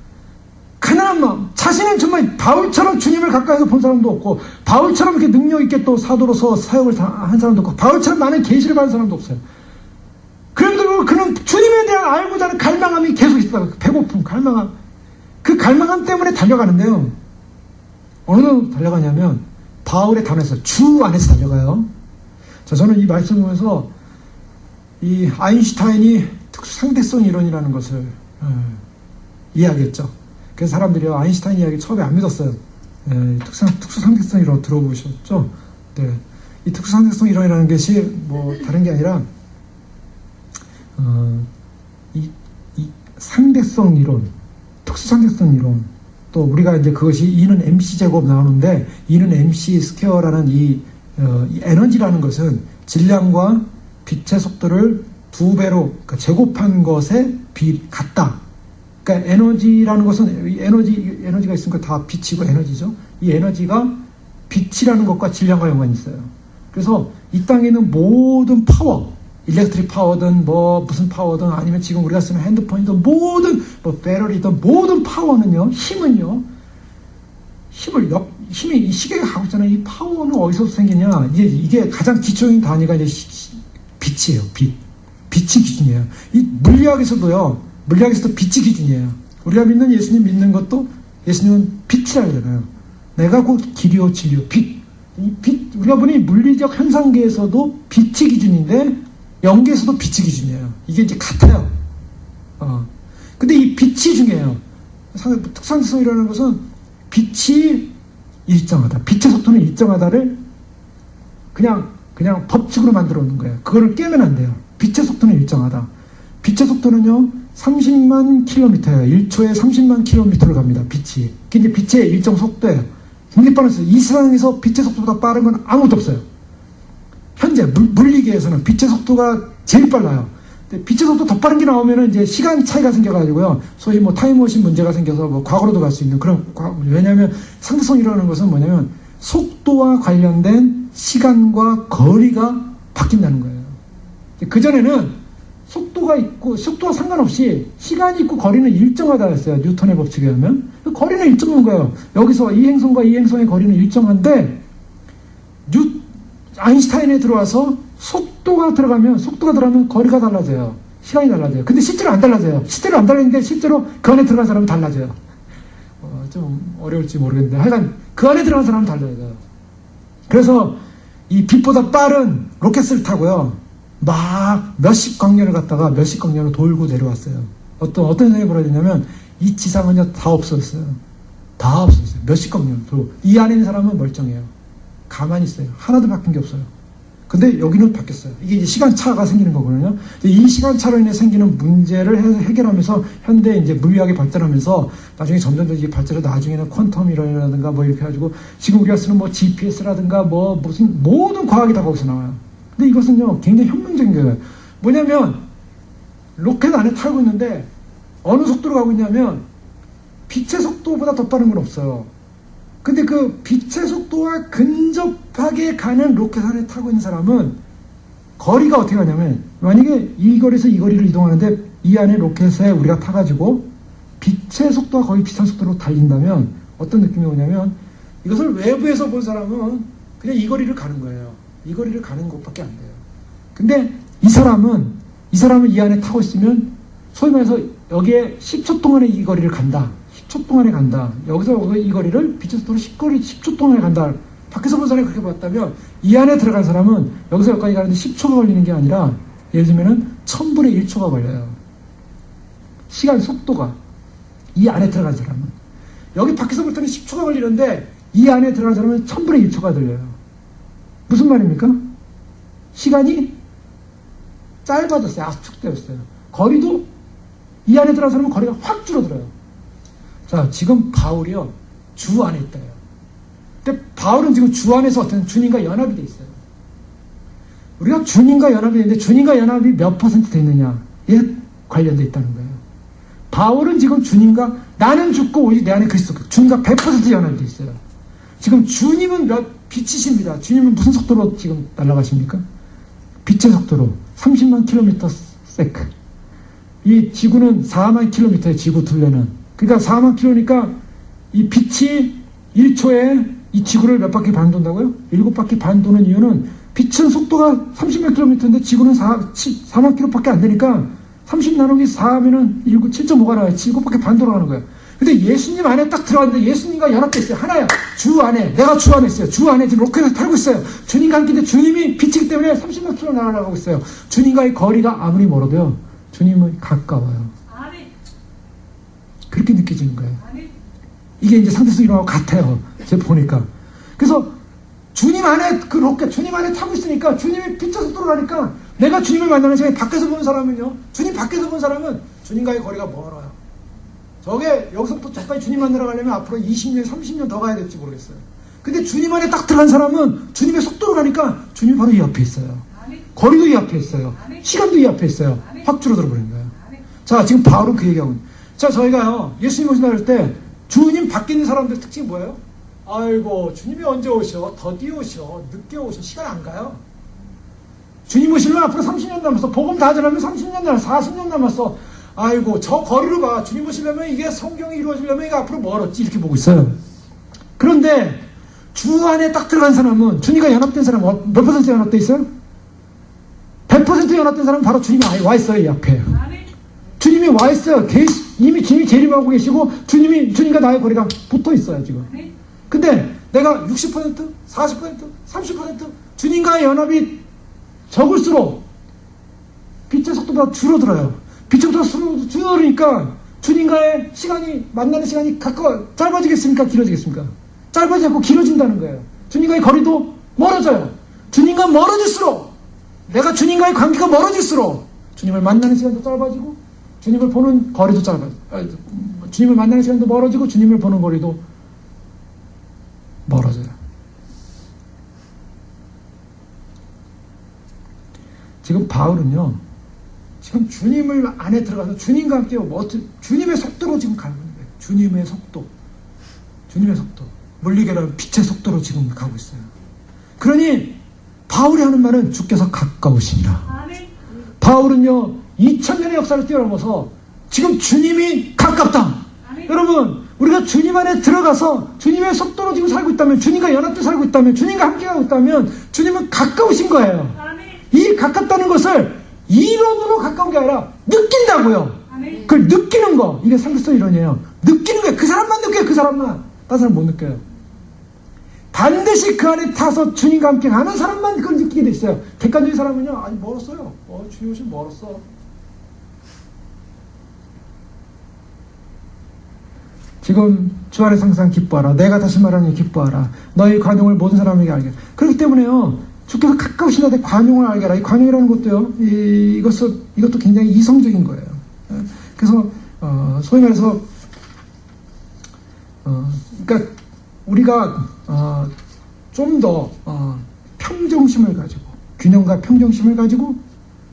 가난한 마음. 자신은 정말 바울처럼 주님을 가까이서 본 사람도 없고, 바울처럼 이렇게 능력 있게 또 사도로서 사역을 한 사람도 없고, 바울처럼 많은 계시를 받은 사람도 없어요. 그런데도 그는 주님에 대한 알고자 하는 갈망함이 계속 있다고. 배고픔, 갈망함. 그 갈망함 때문에 달려가는데요. 어느 정도 달려가냐면 바울의 단에서 주 안에서 달려가요. 자, 저는 이 말씀을 보면서 이 아인슈타인이 특수상대성 이론이라는 것을 이야기했죠. 그래서 사람들이 아인슈타인 이야기 처음에 안 믿었어요. 특수상대성 이론 들어보셨죠? 네. 이 특수상대성 이론이라는 것이 뭐 다른 게 아니라 이 상대성 이론, 특수상대성 이론, 또 우리가 이제 그것이 E는 MC 제곱 나오는데 E는 MC 스퀘어라는 이 에너지라는 것은 질량과 빛의 속도를 2배로 그러니까 제곱한 것에 같다. 그러니까 에너지라는 것은 에너지가 있으니까 다 빛이고 에너지죠. 이 에너지가 빛이라는 것과 질량과 연관이 있어요. 그래서 이 땅에 있는 모든 파워, 일렉트릭 파워든 뭐 무슨 파워든 아니면 지금 우리가 쓰는 핸드폰이든 모든 뭐 배터리든 모든 파워는요, 힘이 이 시계가 하고 있잖아요. 이 파워는 어디서 생기냐? 이게 가장 기초적인 단위가 이제 빛이에요. 빛이 기준이에요. 이 물리학에서도 빛이 기준이에요. 우리가 믿는 예수님 믿는 것도 예수님은 빛이라고 하잖아요. 내가 곧 길이요 진리요 빛. 이 빛, 우리가 보니 물리적 현상계에서도 빛이 기준인데 영계에서도 빛이 기준이에요. 이게 이제 같아요. 근데 이 빛이 중요해요. 특상성이라는 것은 빛이 일정하다. 빛의 속도는 일정하다를 그냥 법칙으로 만들어 놓는 거예요. 그거를 깨면 안 돼요. 빛의 속도는 일정하다. 빛의 속도는요, 30만 킬로미터예요. 1초에 30만 킬로미터를 갑니다. 빛이. 그게 이제 빛의 일정 속도예요. 굉장히 빠르어요. 이 세상에서 빛의 속도보다 빠른 건 아무것도 없어요. 현재 물리계에서는 빛의 속도가 제일 빨라요. 근데 빛의 속도 더 빠른 게 나오면은 이제 시간 차이가 생겨가지고요. 소위 뭐 타임머신 문제가 생겨서 뭐 과거로도 갈 수 있는 그런, 왜냐하면 상대성이라는 것은 뭐냐면 속도와 관련된 시간과 거리가 바뀐다는 거예요. 그전에는 속도가 있고, 속도와 상관없이 시간이 있고 거리는 일정하다 했어요. 뉴턴의 법칙에 의하면. 거리는 일정한 거예요. 여기서 이 행성과 이 행성의 거리는 일정한데, 아인슈타인에 들어와서 속도가 들어가면 거리가 달라져요. 시간이 달라져요. 근데 실제로 안 달라져요. 실제로 안 달라지는데 실제로 그 안에 들어간 사람은 달라져요. 좀 어려울지 모르겠는데 하여간 그 안에 들어간 사람은 달라져요. 그래서 이 빛보다 빠른 로켓을 타고요. 막 몇십 광년을 갔다가 몇십 광년을 돌고 내려왔어요. 어떤 일이 벌어졌냐면 이 지상은요 다 없어졌어요. 다 없어졌어요. 몇십 광년 돌고 이 안에 있는 사람은 멀쩡해요. 가만히 있어요. 하나도 바뀐 게 없어요. 근데 여기는 바뀌었어요. 이게 이제 시간차가 생기는 거거든요. 이 시간차로 인해 생기는 문제를 해결하면서 현대 이제 물리학이 발전하면서 나중에 점점 더 이게 발전해서 나중에는 퀀텀 이론이라든가 뭐 이렇게 해가지고 지금 우리가 쓰는 뭐 GPS라든가 뭐 무슨 모든 과학이 다 거기서 나와요. 근데 이것은요 굉장히 혁명적인 거예요. 뭐냐면 로켓 안에 타고 있는데 어느 속도로 가고 있냐면 빛의 속도보다 더 빠른 건 없어요. 근데 그 빛의 속도와 근접하게 가는 로켓 안에 타고 있는 사람은 거리가 어떻게 가냐면 만약에 이 거리에서 이 거리를 이동하는데 이 안에 로켓에 우리가 타가지고 빛의 속도와 거의 비슷한 속도로 달린다면 어떤 느낌이 오냐면 이것을 외부에서 본 사람은 그냥 이 거리를 가는 거예요. 이 거리를 가는 것밖에 안 돼요. 근데 이 사람은 이 안에 타고 있으면 소위 말해서 여기에 10초 동안에 이 거리를 간다. 10초 동안에 간다. 여기서 이 거리를 빛의 속도로 10초 동안에 간다. 밖에서 본 사람이 그렇게 봤다면 이 안에 들어간 사람은 여기서 여기까지 가는데 10초가 걸리는 게 아니라 예를 들면은 1000분의 1초가 걸려요. 시간 속도가 이 안에 들어간 사람은 여기 밖에서 볼 때는 10초가 걸리는데 이 안에 들어간 사람은 1000분의 1초가 들려요. 무슨 말입니까? 시간이 짧아졌어요. 압축되었어요. 거리도 이 안에 들어간 사람은 거리가 확 줄어들어요. 자, 지금 바울이요 주 안에 있다요. 근데 바울은 지금 주 안에서 어떤 주님과 연합이 돼 있어요. 우리가 주님과 연합이 되는데 주님과 연합이 몇 퍼센트 돼 있느냐에 관련돼 있다는 거예요. 바울은 지금 주님과 나는 죽고 오직 내 안에 그리스도 주님과 100% 연합이 돼 있어요. 지금 주님은 빛이십니다. 주님은 무슨 속도로 지금 날아가십니까? 빛의 속도로 30만 킬로미터 세크. 이 지구는 4만 킬로미터의 지구 둘레는. 그러니까 4만 킬로니까 이 빛이 1초에 이 지구를 몇 바퀴 반 돈다고요? 7바퀴 반 도는 이유는 빛은 속도가 30만 킬로미터인데 지구는 4만 킬로밖에 안 되니까 30 나누기 4하면은 7.5가 나와요. 7바퀴 반 돌아가는 거예요. 근데 예수님 안에 딱 들어갔는데 예수님과 연합돼 있어요. 하나야. 주 안에. 내가 주 안에 있어요. 주 안에 지금 로켓을 타고 있어요. 주님과 함께인데 주님이 빛이기 때문에 30만 킬로 날아가고 있어요. 주님과의 거리가 아무리 멀어도요. 주님은 가까워요. 그렇게 느껴지는 거예요. 이게 이제 상대성 이론하고 같아요. 제가 보니까. 그래서 주님 안에 그 로켓, 주님 안에 타고 있으니까 주님이 빛의 속도로 가니까 내가 주님을 만나는 시간에 밖에서 보는 사람은요. 주님 밖에서 보는 사람은 주님과의 거리가 멀어요. 저게 여기서부터 저까지 주님 만나러 가려면 앞으로 20년, 30년 더 가야 될지 모르겠어요. 근데 주님 안에 딱 들어간 사람은 주님의 속도로 가니까 주님이 바로 이 앞에 있어요. 거리도 이 앞에 있어요. 시간도 이 앞에 있어요. 확 줄어들어 버린 거예요. 자, 지금 바울은 그 얘기하고 있는. 자, 저희가요, 예수님 오신다 할 때 주님 밖에 있는 사람들 특징이 뭐예요? 아이고, 주님이 언제 오셔? 더디 오셔? 늦게 오셔? 시간 안 가요? 주님 오시면 앞으로 30년 남았어. 복음 다 전하면 30년 남았어. 40년 남았어. 아이고, 저 거리로 봐. 주님 오시려면 이게 성경이 이루어지려면 이게 앞으로 멀었지. 이렇게 보고 있어요. 그런데 주 안에 딱 들어간 사람은, 주님과 연합된 사람은 몇 퍼센트 연합돼 있어요? 100% 연합된 사람은 바로 주님이 와 있어요. 이 앞에. 주님이 와 있어요. 이미 주님이 재림하고 계시고 주님과 나의 거리가 붙어 있어요. 지금. 근데 내가 60%, 40%, 30% 주님과의 연합이 적을수록 빛의 속도가 줄어들어요. 빛의 속도가 줄어들으니까 주님과의 시간이, 만나는 시간이 짧아지겠습니까? 길어지겠습니까? 짧아지지 않고 길어진다는 거예요. 주님과의 거리도 멀어져요. 주님과 멀어질수록, 내가 주님과의 관계가 멀어질수록 주님을 만나는 시간도 짧아지고 주님을 보는 거리도 주님을 만나는 시간도 멀어지고 주님을 보는 거리도 멀어져요. 지금 바울은요, 지금 주님을 안에 들어가서 주님과 함께 주님의 속도로 지금 가는 거예요. 주님의 속도. 주님의 속도. 물리계라는 빛의 속도로 지금 가고 있어요. 그러니 바울이 하는 말은 주께서 가까우시니라. 바울은요, 2000년의 역사를 뛰어넘어서 지금 주님이 가깝다. 여러분, 우리가 주님 안에 들어가서 주님의 속도로 지금 살고 있다면, 주님과 연합돼 살고 있다면, 주님과 함께 하고 있다면 주님은 가까우신 거예요. 이 가깝다는 것을 이론으로 가까운 게 아니라 느낀다고요. 그걸 느끼는 거, 이게 상대성 이론이에요. 느끼는 거예요. 그 사람만 느껴요. 그 사람만. 다른 사람 못 느껴요. 반드시 그 안에 타서 주님과 함께 가는 사람만 그걸 느끼게 돼 있어요. 객관적인 사람은요, 아니 멀었어요. 주님 오시면 멀었어. 지금 주 안에서 항상 기뻐하라. 내가 다시 말하니 기뻐하라. 너희 관용을 모든 사람에게 알게. 그렇기 때문에요, 주께서 가까우신 나한테 관용을 알게 하라. 이 관용이라는 것도요, 이것도 굉장히 이성적인 거예요. 그래서 소위 말해서 그러니까 우리가 좀 더 평정심을 가지고, 균형과 평정심을 가지고,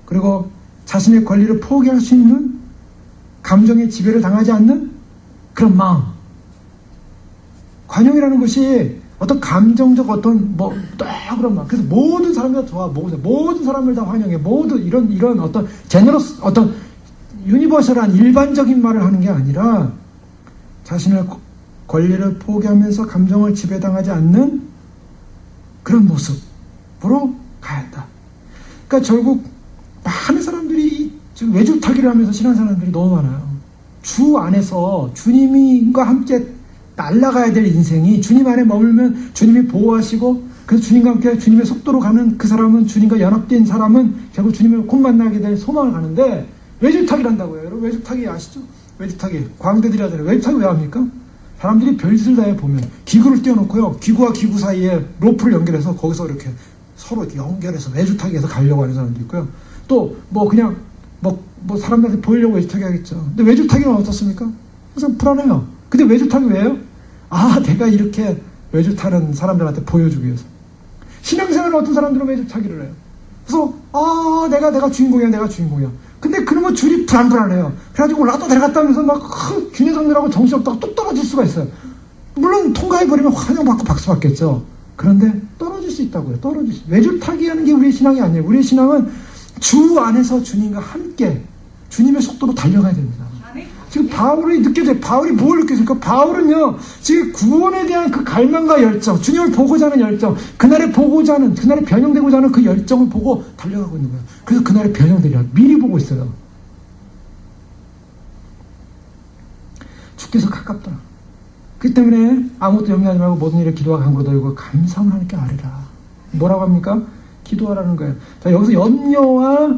그리고 자신의 권리를 포기할 수 있는, 감정의 지배를 당하지 않는 그런 마음. 관용이라는 것이 어떤 감정적 그런 마음. 그래서 모든 사람을 다 좋아, 모든 사람을 다 환영해, 이런 어떤 제너러스, 어떤 유니버셜한 일반적인 말을 하는 게 아니라 자신의 권리를 포기하면서 감정을 지배당하지 않는 그런 모습으로 가야 한다. 그러니까 결국 많은 사람들이 지금 외줄타기를 하면서 신앙 사람들이 너무 많아요. 주 안에서 주님과 함께 날아가야 될 인생이, 주님 안에 머물면 주님이 보호하시고, 그래서 주님과 함께 주님의 속도로 가는 그 사람은, 주님과 연합된 사람은 결국 주님을 곧 만나게 될 소망을 가는데 외줄타기를 한다고요. 여러분, 외줄타기 아시죠? 외줄타기. 광대들이 하잖아요. 외줄타기 왜 합니까? 사람들이 별짓을 다 해보면 기구를 띄워놓고요, 기구와 기구 사이에 로프를 연결해서 거기서 이렇게 서로 이렇게 연결해서 외줄타기해서 가려고 하는 사람도 있고요. 또 그냥 사람들한테 보이려고 외줄타기 하겠죠. 근데 외줄타기는 어떻습니까? 항상 불안해요. 근데 외줄타기 왜요? 내가 이렇게 외줄 타는 사람들한테 보여주기 위해서. 신앙생활은 어떤 사람들은 외줄 타기를 해요. 그래서 내가 주인공이야, 내가 주인공이야. 근데 그러면 줄이 불안불안해요. 그래가지고 올라갔다 내려갔다 하면서 막 균형잡느라고 정신없다가 뚝 떨어질 수가 있어요. 물론 통과해버리면 환영받고 박수 받겠죠. 그런데 떨어질 수 있다고요. 외줄 타기 하는 게 우리의 신앙이 아니에요. 우리의 신앙은 주 안에서 주님과 함께 주님의 속도로 달려가야 됩니다. 지금 바울이 느껴져요. 바울이 뭘 느꼈습니까? 바울은요, 지금 구원에 대한 그 갈망과 열정, 주님을 보고자 하는 열정, 그날에 변형되고자 하는 그 열정을 보고 달려가고 있는 거예요. 그래서 그날에 변형되려 미리 보고 있어요. 주께서 가깝다. 그 때문에 아무것도 염려하지 말고 모든 일에 기도와 간구로 드리고 감사함을 하나님께 아뢰라. 뭐라고 합니까? 기도하라는 거예요. 자, 여기서 염려와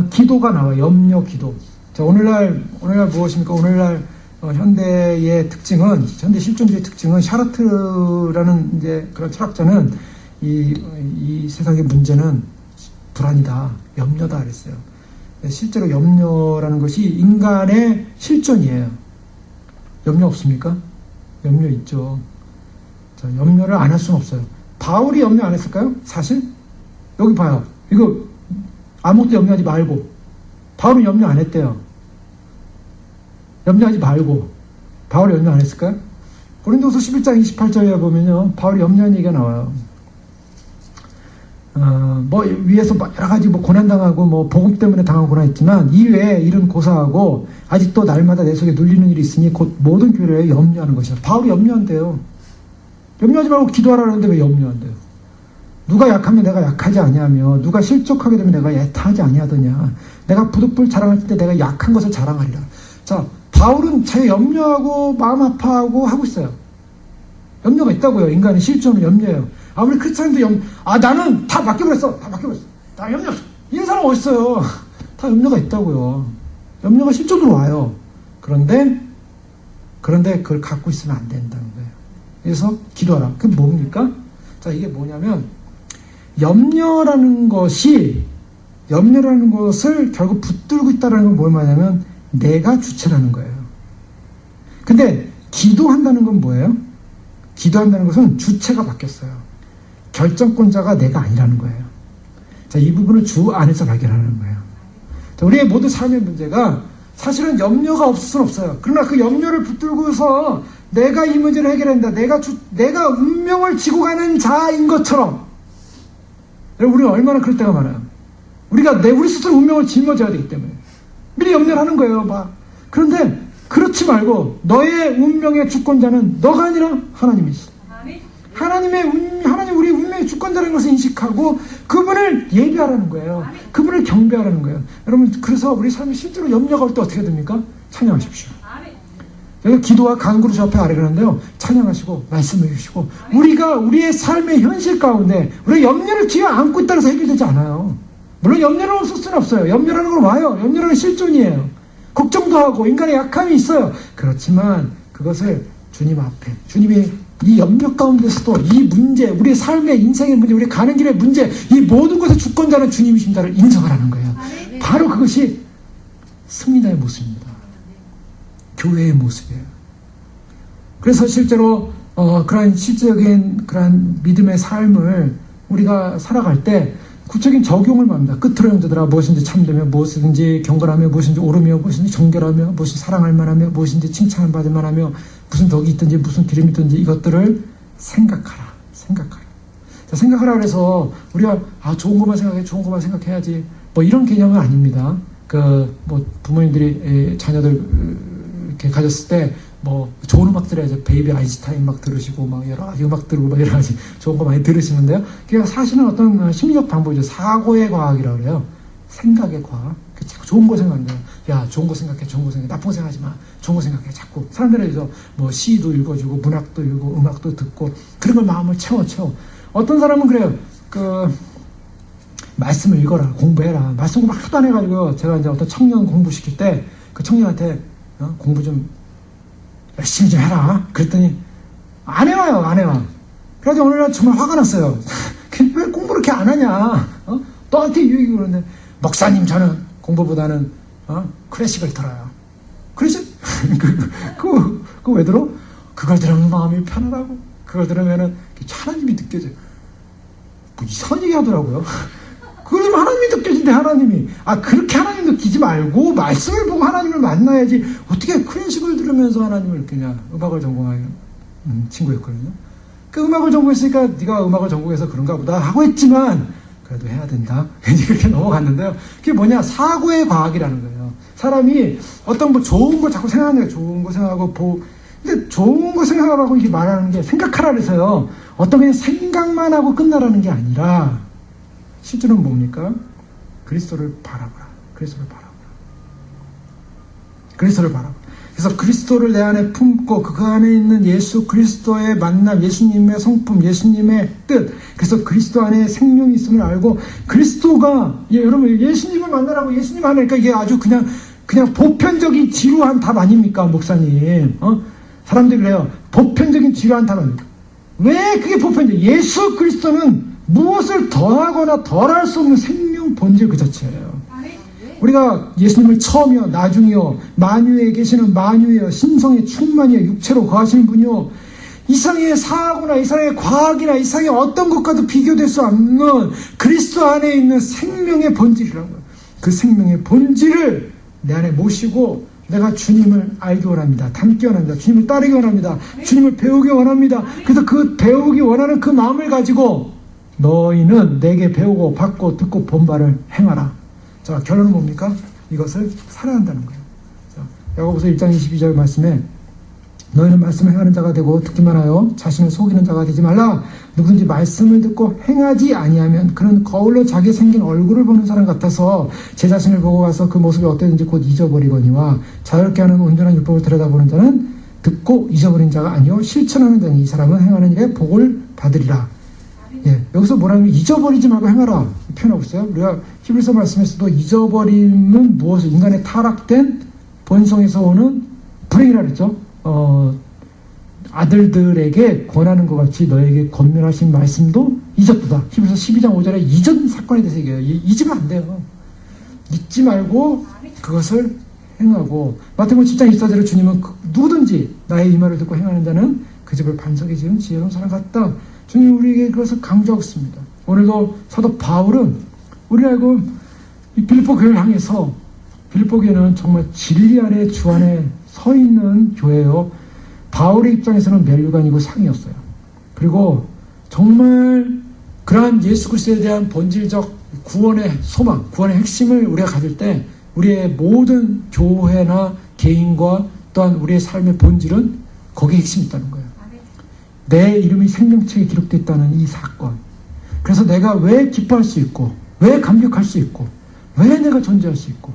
기도가 나와요. 염려, 기도. 자, 오늘날 무엇입니까? 오늘날 현대의 특징은, 현대 실존주의 특징은, 샤르트라는 이제 그런 철학자는 이 세상의 문제는 불안이다, 염려다 그랬어요. 실제로 염려라는 것이 인간의 실존이에요. 염려 없습니까? 염려 있죠. 자, 염려를 안 할 수는 없어요. 바울이 염려 안 했을까요? 사실? 여기 봐요. 이거 아무것도 염려하지 말고. 바울은 염려 안 했대요. 염려하지 말고. 바울이 염려 안 했을까요? 고린도서 11장 28절에 보면요, 바울이 염려한 얘기가 나와요. 위에서 여러 가지 고난당하고 복음 때문에 당한 고난 있지만 이외에 일은 고사하고 아직도 날마다 내 속에 눌리는 일이 있으니 곧 모든 교회에 염려하는 것이야. 바울이 염려한대요. 염려하지 말고 기도하라는데 왜 염려한대요? 누가 약하면 내가 약하지 아니하며 누가 실족하게 되면 내가 애타하지 아니하더냐. 내가 부득불 자랑할 때 내가 약한 것을 자랑하리라. 자, 바울은 자기 염려하고 마음 아파하고 하고 있어요. 염려가 있다고요. 인간의 실존은 염려예요. 아무리 크리스찬도 나는 다 맡겨버렸어. 다 염려 없어. 이런 사람 어딨어요. 다 염려가 있다고요. 염려가 실존으로 와요. 그런데 그걸 갖고 있으면 안 된다는 거예요. 그래서 기도하라. 그게 뭡니까? 자, 이게 뭐냐면 염려라는 것을 결국 붙들고 있다는 건 뭘 말하냐면 내가 주체라는 거예요. 근데 기도한다는 건 뭐예요? 기도한다는 것은 주체가 바뀌었어요. 결정권자가 내가 아니라는 거예요. 자, 이 부분을 주 안에서 발견하는 거예요. 자, 우리의 모든 삶의 문제가 사실은 염려가 없을 수는 없어요. 그러나 그 염려를 붙들고서 내가 이 문제를 해결한다. 내가 운명을 지고 가는 자인 것처럼. 여러분, 우리가 얼마나 그럴 때가 많아요. 우리 스스로 운명을 짊어져야 되기 때문에. 미리 염려를 하는 거예요, 그런데 그렇지 말고 너의 운명의 주권자는 너가 아니라 하나님이시죠. 하나님 우리 운명의 주권자라는 것을 인식하고 그분을 예배하라는 거예요. 그분을 경배하라는 거예요. 여러분, 그래서 우리 삶이 실제로 염려가 올 때 어떻게 됩니까? 찬양하십시오. 여기 기도와 간구로 저 앞에 아뢰는데요. 찬양하시고 말씀해 주시고 우리가 우리의 삶의 현실 가운데 우리가 염려를 뒤에 안고 있다고 해서 해결되지 않아요. 물론 염려는 없을 수는 없어요. 염려라는 건 와요. 염려는 실존이에요. 걱정도 하고 인간의 약함이 있어요. 그렇지만 그것을 주님 앞에, 주님의 이 염려 가운데서도 이 문제, 우리의 삶의 인생의 문제, 우리 가는 길의 문제, 이 모든 것의 주권자는 주님이신다를 인정하라는 거예요. 바로 그것이 승리자의 모습입니다. 교회의 모습이에요. 그래서 실제로 그러한 실제적인 그러한 믿음의 삶을 우리가 살아갈 때 구체적인 적용을 말합니다. 끝으로 형제들아, 무엇인지 참되며 무엇이든지 경건하며 무엇인지 옳으며 무엇인지 정결하며 무엇이 사랑할 만하며 무엇인지 칭찬을 받을 만하며 무슨 덕이 있든지 무슨 기름이 있든지 이것들을 생각하라. 자, 생각하라 그래서 우리가 좋은 것만 생각해야지 이런 개념은 아닙니다. 부모님들이 자녀들 이렇게 가졌을 때 좋은 음악 들어야죠. 베이비 아인슈타인 막 들으시고 여러 가지 음악 들고 여러 가지 좋은 거 많이 들으시는데요. 그게 사실은 어떤 심리적 방법이죠. 사고의 과학이라고 그래요. 생각의 과학. 자꾸 좋은 거 생각한다. 야, 좋은 거 생각해. 나쁜 거 생각하지 마. 좋은 거 생각해. 자꾸 사람들에 대해서 시도 읽어주고 문학도 읽고 음악도 듣고 그런 걸 마음을 채워. 어떤 사람은 그래요. 말씀을 읽어라. 공부해라. 말씀 공부 하도 안 해가지고 제가 이제 어떤 청년 공부시킬 때 그 청년한테 공부 좀 열심히 좀 해라. 그랬더니 안 해와요. 그래서 오늘날 정말 화가 났어요. 왜 공부를 이렇게 안 하냐? 너한테 유익이 그러는데 목사님 저는 공부보다는 클래식을 들어요. 클래식? 그거 왜 들어? 그걸 들으면 마음이 편하라고. 그걸 들으면은 하나님이 느껴져요. 뭐 이상한 얘기 하더라고요. 그걸 들으면 하나님이 느껴진대, 하나님이. 그렇게 하나님 느끼지 말고 말씀을 보고 하나님을 만나야지. 어떻게 클래식을 들으면서 하나님을 그냥 음악을 전공하는 친구였거든요. 그 음악을 전공했으니까 네가 음악을 전공해서 그런가 보다 하고 했지만 그래도 해야 된다. 그렇게 넘어갔는데요. 그게 뭐냐? 사고의 과학이라는 거예요. 사람이 어떤 뭐 좋은 거 자꾸 생각하는 거예요. 좋은 거 생각하고 근데 좋은 거 생각하라고 이렇게 말하는 게 생각하라 그래서요. 어떤 그냥 생각만 하고 끝나라는 게 아니라 실제로는 뭡니까? 그리스도를 바라보라. 그리스도를 바라보라. 그리스도를 바라보라. 그래서 그리스도를 내 안에 품고 그 안에 있는 예수 그리스도의 만남, 예수님의 성품, 예수님의 뜻, 그래서 그리스도 안에 생명이 있음을 알고 그리스도가 여러분 예수님을 만나라고 예수님 하니까 이게 아주 그냥 보편적인 지루한 답 아닙니까, 목사님? 사람들이 그래요. 보편적인 지루한 답 아닙니까? 왜 그게 보편적? 예수 그리스도는 무엇을 더하거나 덜할 수 없는 생명 본질 그 자체예요. 우리가 예수님을 처음이요, 나중이요, 만유에 계시는 만유예요, 신성의 충만이요, 육체로 거하시는 분이요, 이상의 사고나 이상의 과학이나 이상의 어떤 것과도 비교될 수 없는 그리스도 안에 있는 생명의 본질이라는 거예요. 그 생명의 본질을 내 안에 모시고 내가 주님을 알기 원합니다. 닮기 원합니다. 주님을 따르기 원합니다. 주님을 배우기 원합니다. 그래서 그 배우기 원하는 그 마음을 가지고 너희는 내게 배우고 받고 듣고 본 바를 행하라. 자, 결론은 뭡니까? 이것을 살아야 한다는 거예요. 자, 야고보서 1장 22절 말씀에 너희는 말씀을 행하는 자가 되고 듣기만 하여 자신을 속이는 자가 되지 말라. 누구든지 말씀을 듣고 행하지 아니하면 그는 거울로 자기 생긴 얼굴을 보는 사람 같아서 제 자신을 보고 가서 그 모습이 어땠는지 곧 잊어버리거니와 자유롭게 하는 온전한 율법을 들여다보는 자는 듣고 잊어버린 자가 아니요 실천하는 자니 이 사람은 행하는 일에 복을 받으리라. 예, 여기서 뭐라면 잊어버리지 말고 행하라 표현하고 있어요. 우리가 히브리서 말씀에서도 잊어버림은 무엇을 인간의 타락된 본성에서 오는 불행이라 그랬죠. 아들들에게 권하는 것 같이 너에게 권면하신 말씀도 잊었다. 히브리서 12장 5절에 이전 사건에 대해서 얘기해요. 잊으면 안 돼요. 잊지 말고 그것을 행하고 마태복음 10장 24절에 주님은 누구든지 나의 이 말을 듣고 행하는 자는 그 집을 반석에 지은 지혜로운 사람 같다. 주님 우리에게 그것을 강조하고 있습니다. 오늘도 사도 바울은 우리 알고 이 빌립보 교회를 향해서 빌립보 교회는 정말 진리 아래 주 안에 서 있는 교회요. 바울의 입장에서는 면류관이고 상이었어요. 그리고 정말 그러한 예수 그리스도에 대한 본질적 구원의 소망, 구원의 핵심을 우리가 가질 때 우리의 모든 교회나 개인과 또한 우리의 삶의 본질은 거기에 핵심이 있다는 거예요. 내 이름이 생명책에 기록되어 있다는 이 사건. 그래서 내가 왜 기뻐할 수 있고 왜 감격할 수 있고 왜 내가 존재할 수 있고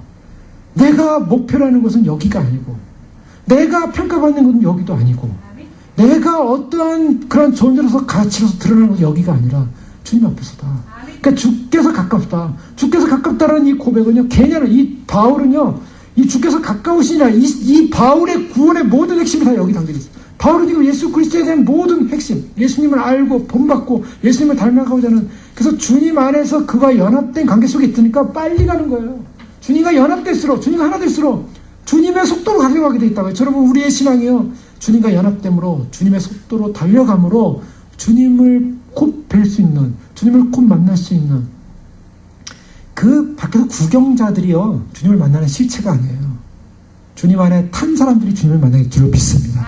내가 목표라는 것은 여기가 아니고 내가 평가받는 것은 여기도 아니고 내가 어떠한 그런 존재로서 가치로서 드러나는 것은 여기가 아니라 주님 앞에서다. 그러니까 주께서 가깝다. 주께서 가깝다라는 이 고백은요, 개념은 이 바울은요, 이 주께서 가까우시니라 이 바울의 구원의 모든 핵심이 다 여기 담겨져 있어요. 바울은 지금 예수 그리스도에 대한 모든 핵심, 예수님을 알고 본받고 예수님을 닮아가고자 하는, 그래서 주님 안에서 그와 연합된 관계 속에 있으니까 빨리 가는 거예요. 주님과 연합될수록, 주님과 하나 될수록 주님의 속도로 달려가게 돼 있다고요. 여러분, 우리의 신앙이요, 주님과 연합됨으로, 주님의 속도로 달려감으로 주님을 곧 뵐 수 있는, 주님을 곧 만날 수 있는, 그 밖에서 구경자들이요, 주님을 만나는 실체가 아니에요. 주님 안에 탄 사람들이 주님을 만나게 줄로 믿습니다.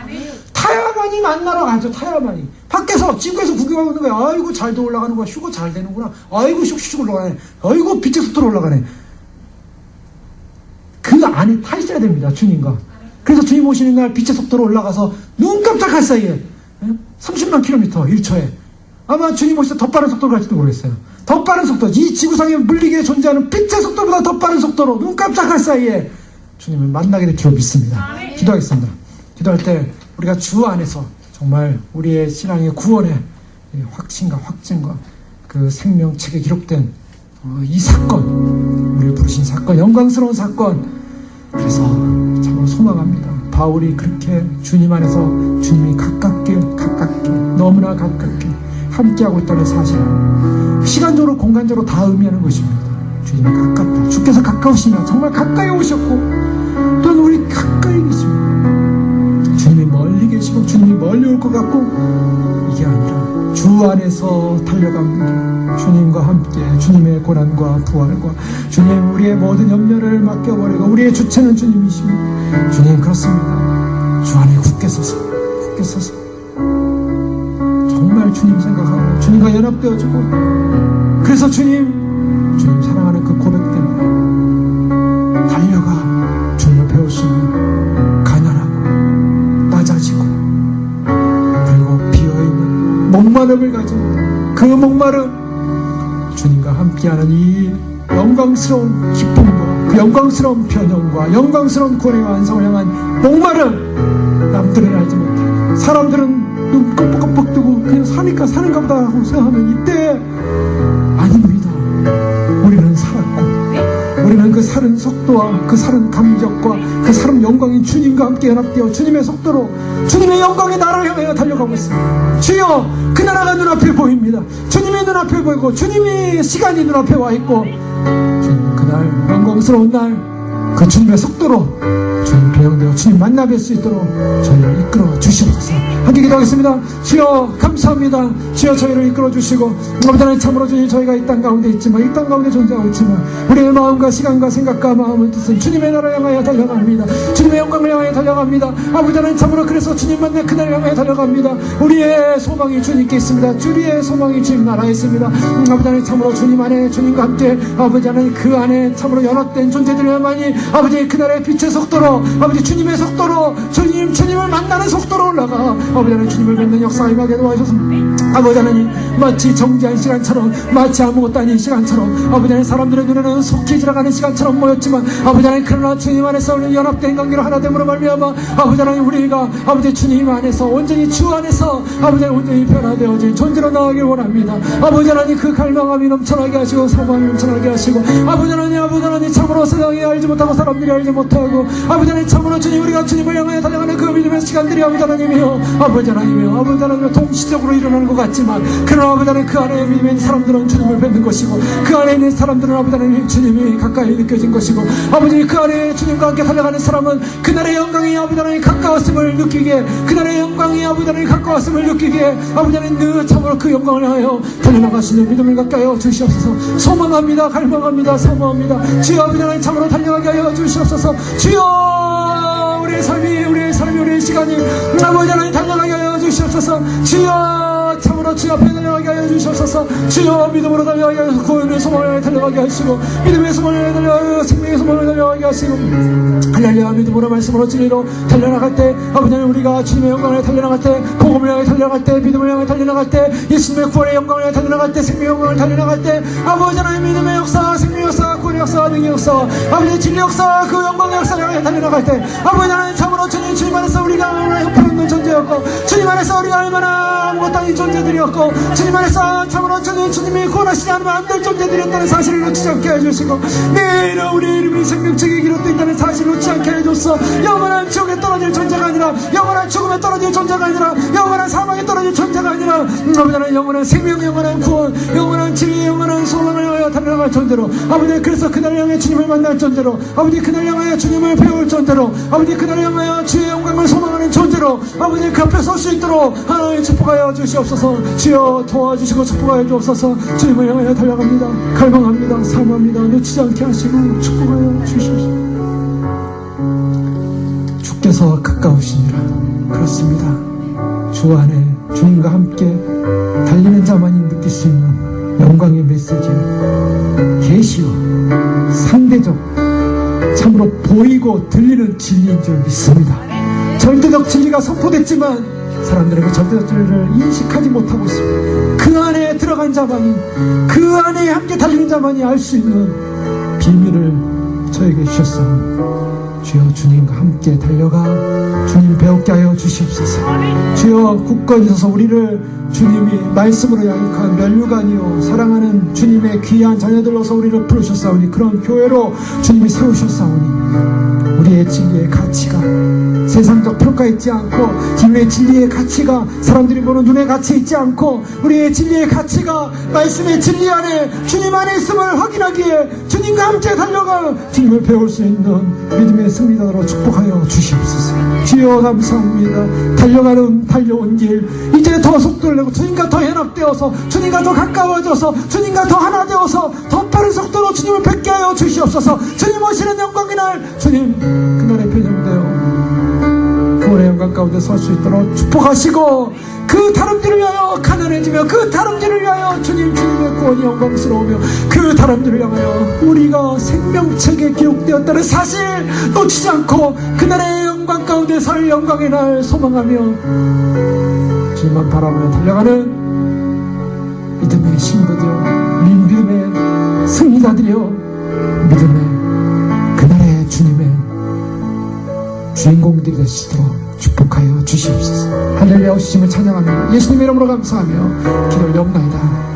타야만이 만나러 가죠. 타야만이 밖에서 지구에서 구경하고 있는 거야. 아이고 잘도 올라가는 거야. 휴고 잘 되는구나. 아이고 슉슉 올라가네. 아이고 빛의 속도로 올라가네. 그 안에 타 있어야 됩니다. 주님과. 그래서 주님 오시는 날 빛의 속도로 올라가서 눈 깜짝할 사이에 30만 킬로미터 1초에 아마 주님 오실 때 더 빠른 속도로 갈지도 모르겠어요. 더 빠른 속도, 이 지구상에 물리기에 존재하는 빛의 속도보다 더 빠른 속도로 눈 깜짝할 사이에 주님을 만나게 될 줄 믿습니다. 기도하겠습니다. 기도할 때 우리가 주 안에서 정말 우리의 신앙의 구원의 확신과 확증과 그 생명책에 기록된 이 사건, 우리를 부르신 사건, 영광스러운 사건, 그래서 참으로 소망합니다. 바울이 그렇게 주님 안에서 주님이 가깝게 너무나 가깝게 함께하고 있다는 사실은 시간적으로 공간적으로 다 의미하는 것입니다. 주님이 가깝다. 주께서 가까우시면 정말 가까이 오셨고 또는 우리 가까이 계십니다. 주님이 멀리 계시고 주님이 멀리 올 것 같고 이게 주 안에서 달려가는 길, 주님과 함께 주님의 고난과 부활과 주님 우리의 모든 염려를 맡겨버리고 우리의 주체는 주님이십니다. 주님 그렇습니다. 주 안에 굳게 서서 정말 주님 생각하고 주님과 연합되어지고 그래서 주님 사랑하는 그 고백 때문에 달려가 주님을 배우시는 가난하고 낮아지고 그리고 비어있는 목마름을 가지고 그 목마름 주님과 함께하는 이 영광스러운 기쁨과 그 영광스러운 변형과 영광스러운 구원의 완성을 향한 목마름 남들은 알지 못해 사람들은 눈 껌뻑껌뻑 뜨고 그냥 사니까 사는가 보다 하고 생각하면 이때 아닙니다. 우리는 살았고 우리는 그 사는 속도와 그 사는 감격과 그 사는 영광인 주님과 함께 연합되어 주님의 속도로 주님의 영광의 나라를 향하여 달려가고 있습니다. 주여 그 나라가 눈앞에 보입니다. 주님의 눈앞에 보이고 주님의 시간이 눈앞에 와 있고 주님 그날 영광스러운 날 그 주님의 속도로 주님 배영되어 주님 만나 뵐 수 있도록 저희를 이끌어 주시옵소서. 함께 기도하겠습니다. 주여 감사합니다. 주여 저희를 이끌어 주시고 아버지 하나님 참으로 주님 저희가 이 땅 가운데 있지만 이 땅 가운데 존재하고 있지만 우리의 마음과 시간과 생각과 마음은 뜻은 주님의 나라를 향하여 달려갑니다. 주님의 영광을 향하여 달려갑니다. 아버지 하나님 참으로 그래서 주님 만나 그날 향하여 달려갑니다. 우리의 소망이 주님께 있습니다. 우리의 소망이 주님 나라에 있습니다. 아버지 하나님 참으로 주님 안에 주님과 함께 아버지 하나님 그 안에 참으로 연합된 존재들이야만이 아버지 그날의 빛의 속도로 아버지 주님의 속도로 주님을 만나는 속도로 올라가 아버지 하나님 주님을 뵙는 역사가 임하게 도와주셔서 아버지 하나님 마치 정지한 시간처럼 마치 아무것도 아닌 시간처럼 아버지 하나님 사람들의 눈에는 속히 지나가는 시간처럼 모였지만 아버지 하나님 그러나 주님 안에서 우리 연합된 관계로 하나됨으로 말미암아 아버지 하나님 우리가 아버지 주님 안에서 온전히 주 안에서 아버지 하나님 온전히 변화되어진 존재로 나가길 원합니다. 아버지 하나님 그 갈망함이 넘쳐나게 하시고 사모함이 넘쳐나게 하시고 아버지 하나님 참으로 세상이 알지 못하고 사람들이 알지 못하고 아버지 하나님 참으로 주님 우리가 주님을 향해 달려가는 그 믿음의 시간들이 아버지 하나님이요 아버지 하나님이요 동시적으로 일어나는 것 같지만 그러나 아버지 하나님 그 안에 믿음에 있는 사람들은 주님을 뵙는 것이고 그 안에 있는 사람들은 아버지 하나님 주님이 가까이 느껴진 것이고 아버지 그 안에 주님과 함께 달려가는 사람은 그날의 영광이 아버지 하나님 가까웠음을 느끼게 그날의 영광이 아버지 하나님 가까웠음을 느끼게 아버지 하나님 참으로 그 영광을 향하여 달려나가시는 믿음을 갖게 하여 주시옵소서. 소망합니다. 갈망합니다. 사모합니다. 주여 아버지 하나님 참으로 달려가게 하여 주시옵소서. 주여 우리의 삶이 우리의 시간이 아버지 하나님 달려가게 하여 주시옵소서. 주여 참으로 주 앞에 달려가게 하여 주시옵소서. 주여 믿음으로 달려가게 하여 구원의 소망을 달려가게 하시고 믿음의 소망을 달려가게 생명의 소망을 달려가게 하시고 할렐루야 믿음으로 말씀으로 진리로 달려나갈 때 아버지 하나님 우리가 주님의 영광을 달려나갈 때 복음을 향해 달려나갈 때 믿음을 향해 달려나갈 때 예수님의 구원의 영광을 향해 달려나갈 때 생명의 영광을 달려나갈 때 아버지 하나님 믿음의 역사 생명의 역사 구원의 역사 능의 역사 아버지 진리 역사 그 영광의 역사를 향해 달려나갈 때 아버지 하나님 참으로 주님 안에서 우리가 얼마나 형편없는 존재였고 주님 안에서 우리가 얼마나 아무것도 아닌 존재들이었고 주님 안에서 참으로 주님이 구원하시지 않으면 안 될 존재들이었다는 사실을 놓치지 않게 해주시고 내일은 우리 이름이 생명책에 기록되어 있다는 사실을 놓치지 않게 해줬어. 영원한 지옥에 떨어질 존재가 아니라 영원한 죽음에 떨어질 존재가 아니라 영원한 사망에 떨어질 존재가 아니라 아버지 영원한 생명 영원한 구원 영원한 진리 영원한 소망을 향하여 달려나갈 존재로 아버지 그래서 그날 향해 주님을 만날 존재로 아버지 그날 향하여 주님을 배울 존재로 아버지 그날 향하여 주의 영광을 소망하는 존재로 아버지 그 앞에 설 수 있도록 하나님 축복하여 주시옵소서. 주여 도와주시고 축복하여 주옵소서. 주님을 향하여 달려갑니다. 갈망합니다. 사모합니다. 놓치지 않게 하시고 축복하여 주시옵소서. 주께서 가까우시니라. 그렇습니다. 주 안에 주님과 함께 달리는 자만이 느낄 수 있는 영광의 메시지요 계시요 상대적 참으로 보이고 들리는 진리인 줄 믿습니다. 절대적 진리가 선포됐지만 사람들에게 절대적 진리를 인식하지 못하고 있습니다. 그 안에 들어간 자만이 그 안에 함께 달리는 자만이 알 수 있는 비밀을 저에게 주셨사오니 주여 주님과 함께 달려가 주님 배우게 하여 주시옵소서. 주여 굳건히 서서 우리를 주님이 말씀으로 양육한 면류관이요 사랑하는 주님의 귀한 자녀들로서 우리를 부르셨사오니 그런 교회로 주님이 세우셨사오니 우리의 진리의 가치가 세상적 평가에 있지 않고 우리의 진리의 가치가 사람들이 보는 눈의 가치에 있지 않고 우리의 진리의 가치가 말씀의 진리 안에 주님 안에 있음을 확인하기에 주님과 함께 달려가 주님을 배울 수 있는 믿음의 승리자로 축복하여 주시옵소서. 주여 감사합니다. 달려온 길 이제 더 속도를 내고 주님과 더 연합되어서 주님과 더 가까워져서 주님과 더 하나 되어서 더 빠른 속도로 주님을 뵙게 하여 주시옵소서. 주님 오시는 영광의 날 주님 그날에 변형되어 구원의 영광 가운데 설 수 있도록 축복하시고 그 다름질을 위하여 가난해지며 그 다름질을 위하여 주님의 구원이 영광스러우며 그 다름질을 향하여 우리가 생명책에 기록되었다는 사실 놓치지 않고 그날의 영광 가운데 설 영광의 날 소망하며 주님만 바라보며 달려가는 믿음의 신부되어 우리 믿음의 승리자들이여 믿음의 그날의 주님의 주인공들이 되시도록 축복하여 주시옵소서. 할렐루야 오시심을 찬양합니다. 예수님의 이름으로 감사하며 기도를 옵나이다.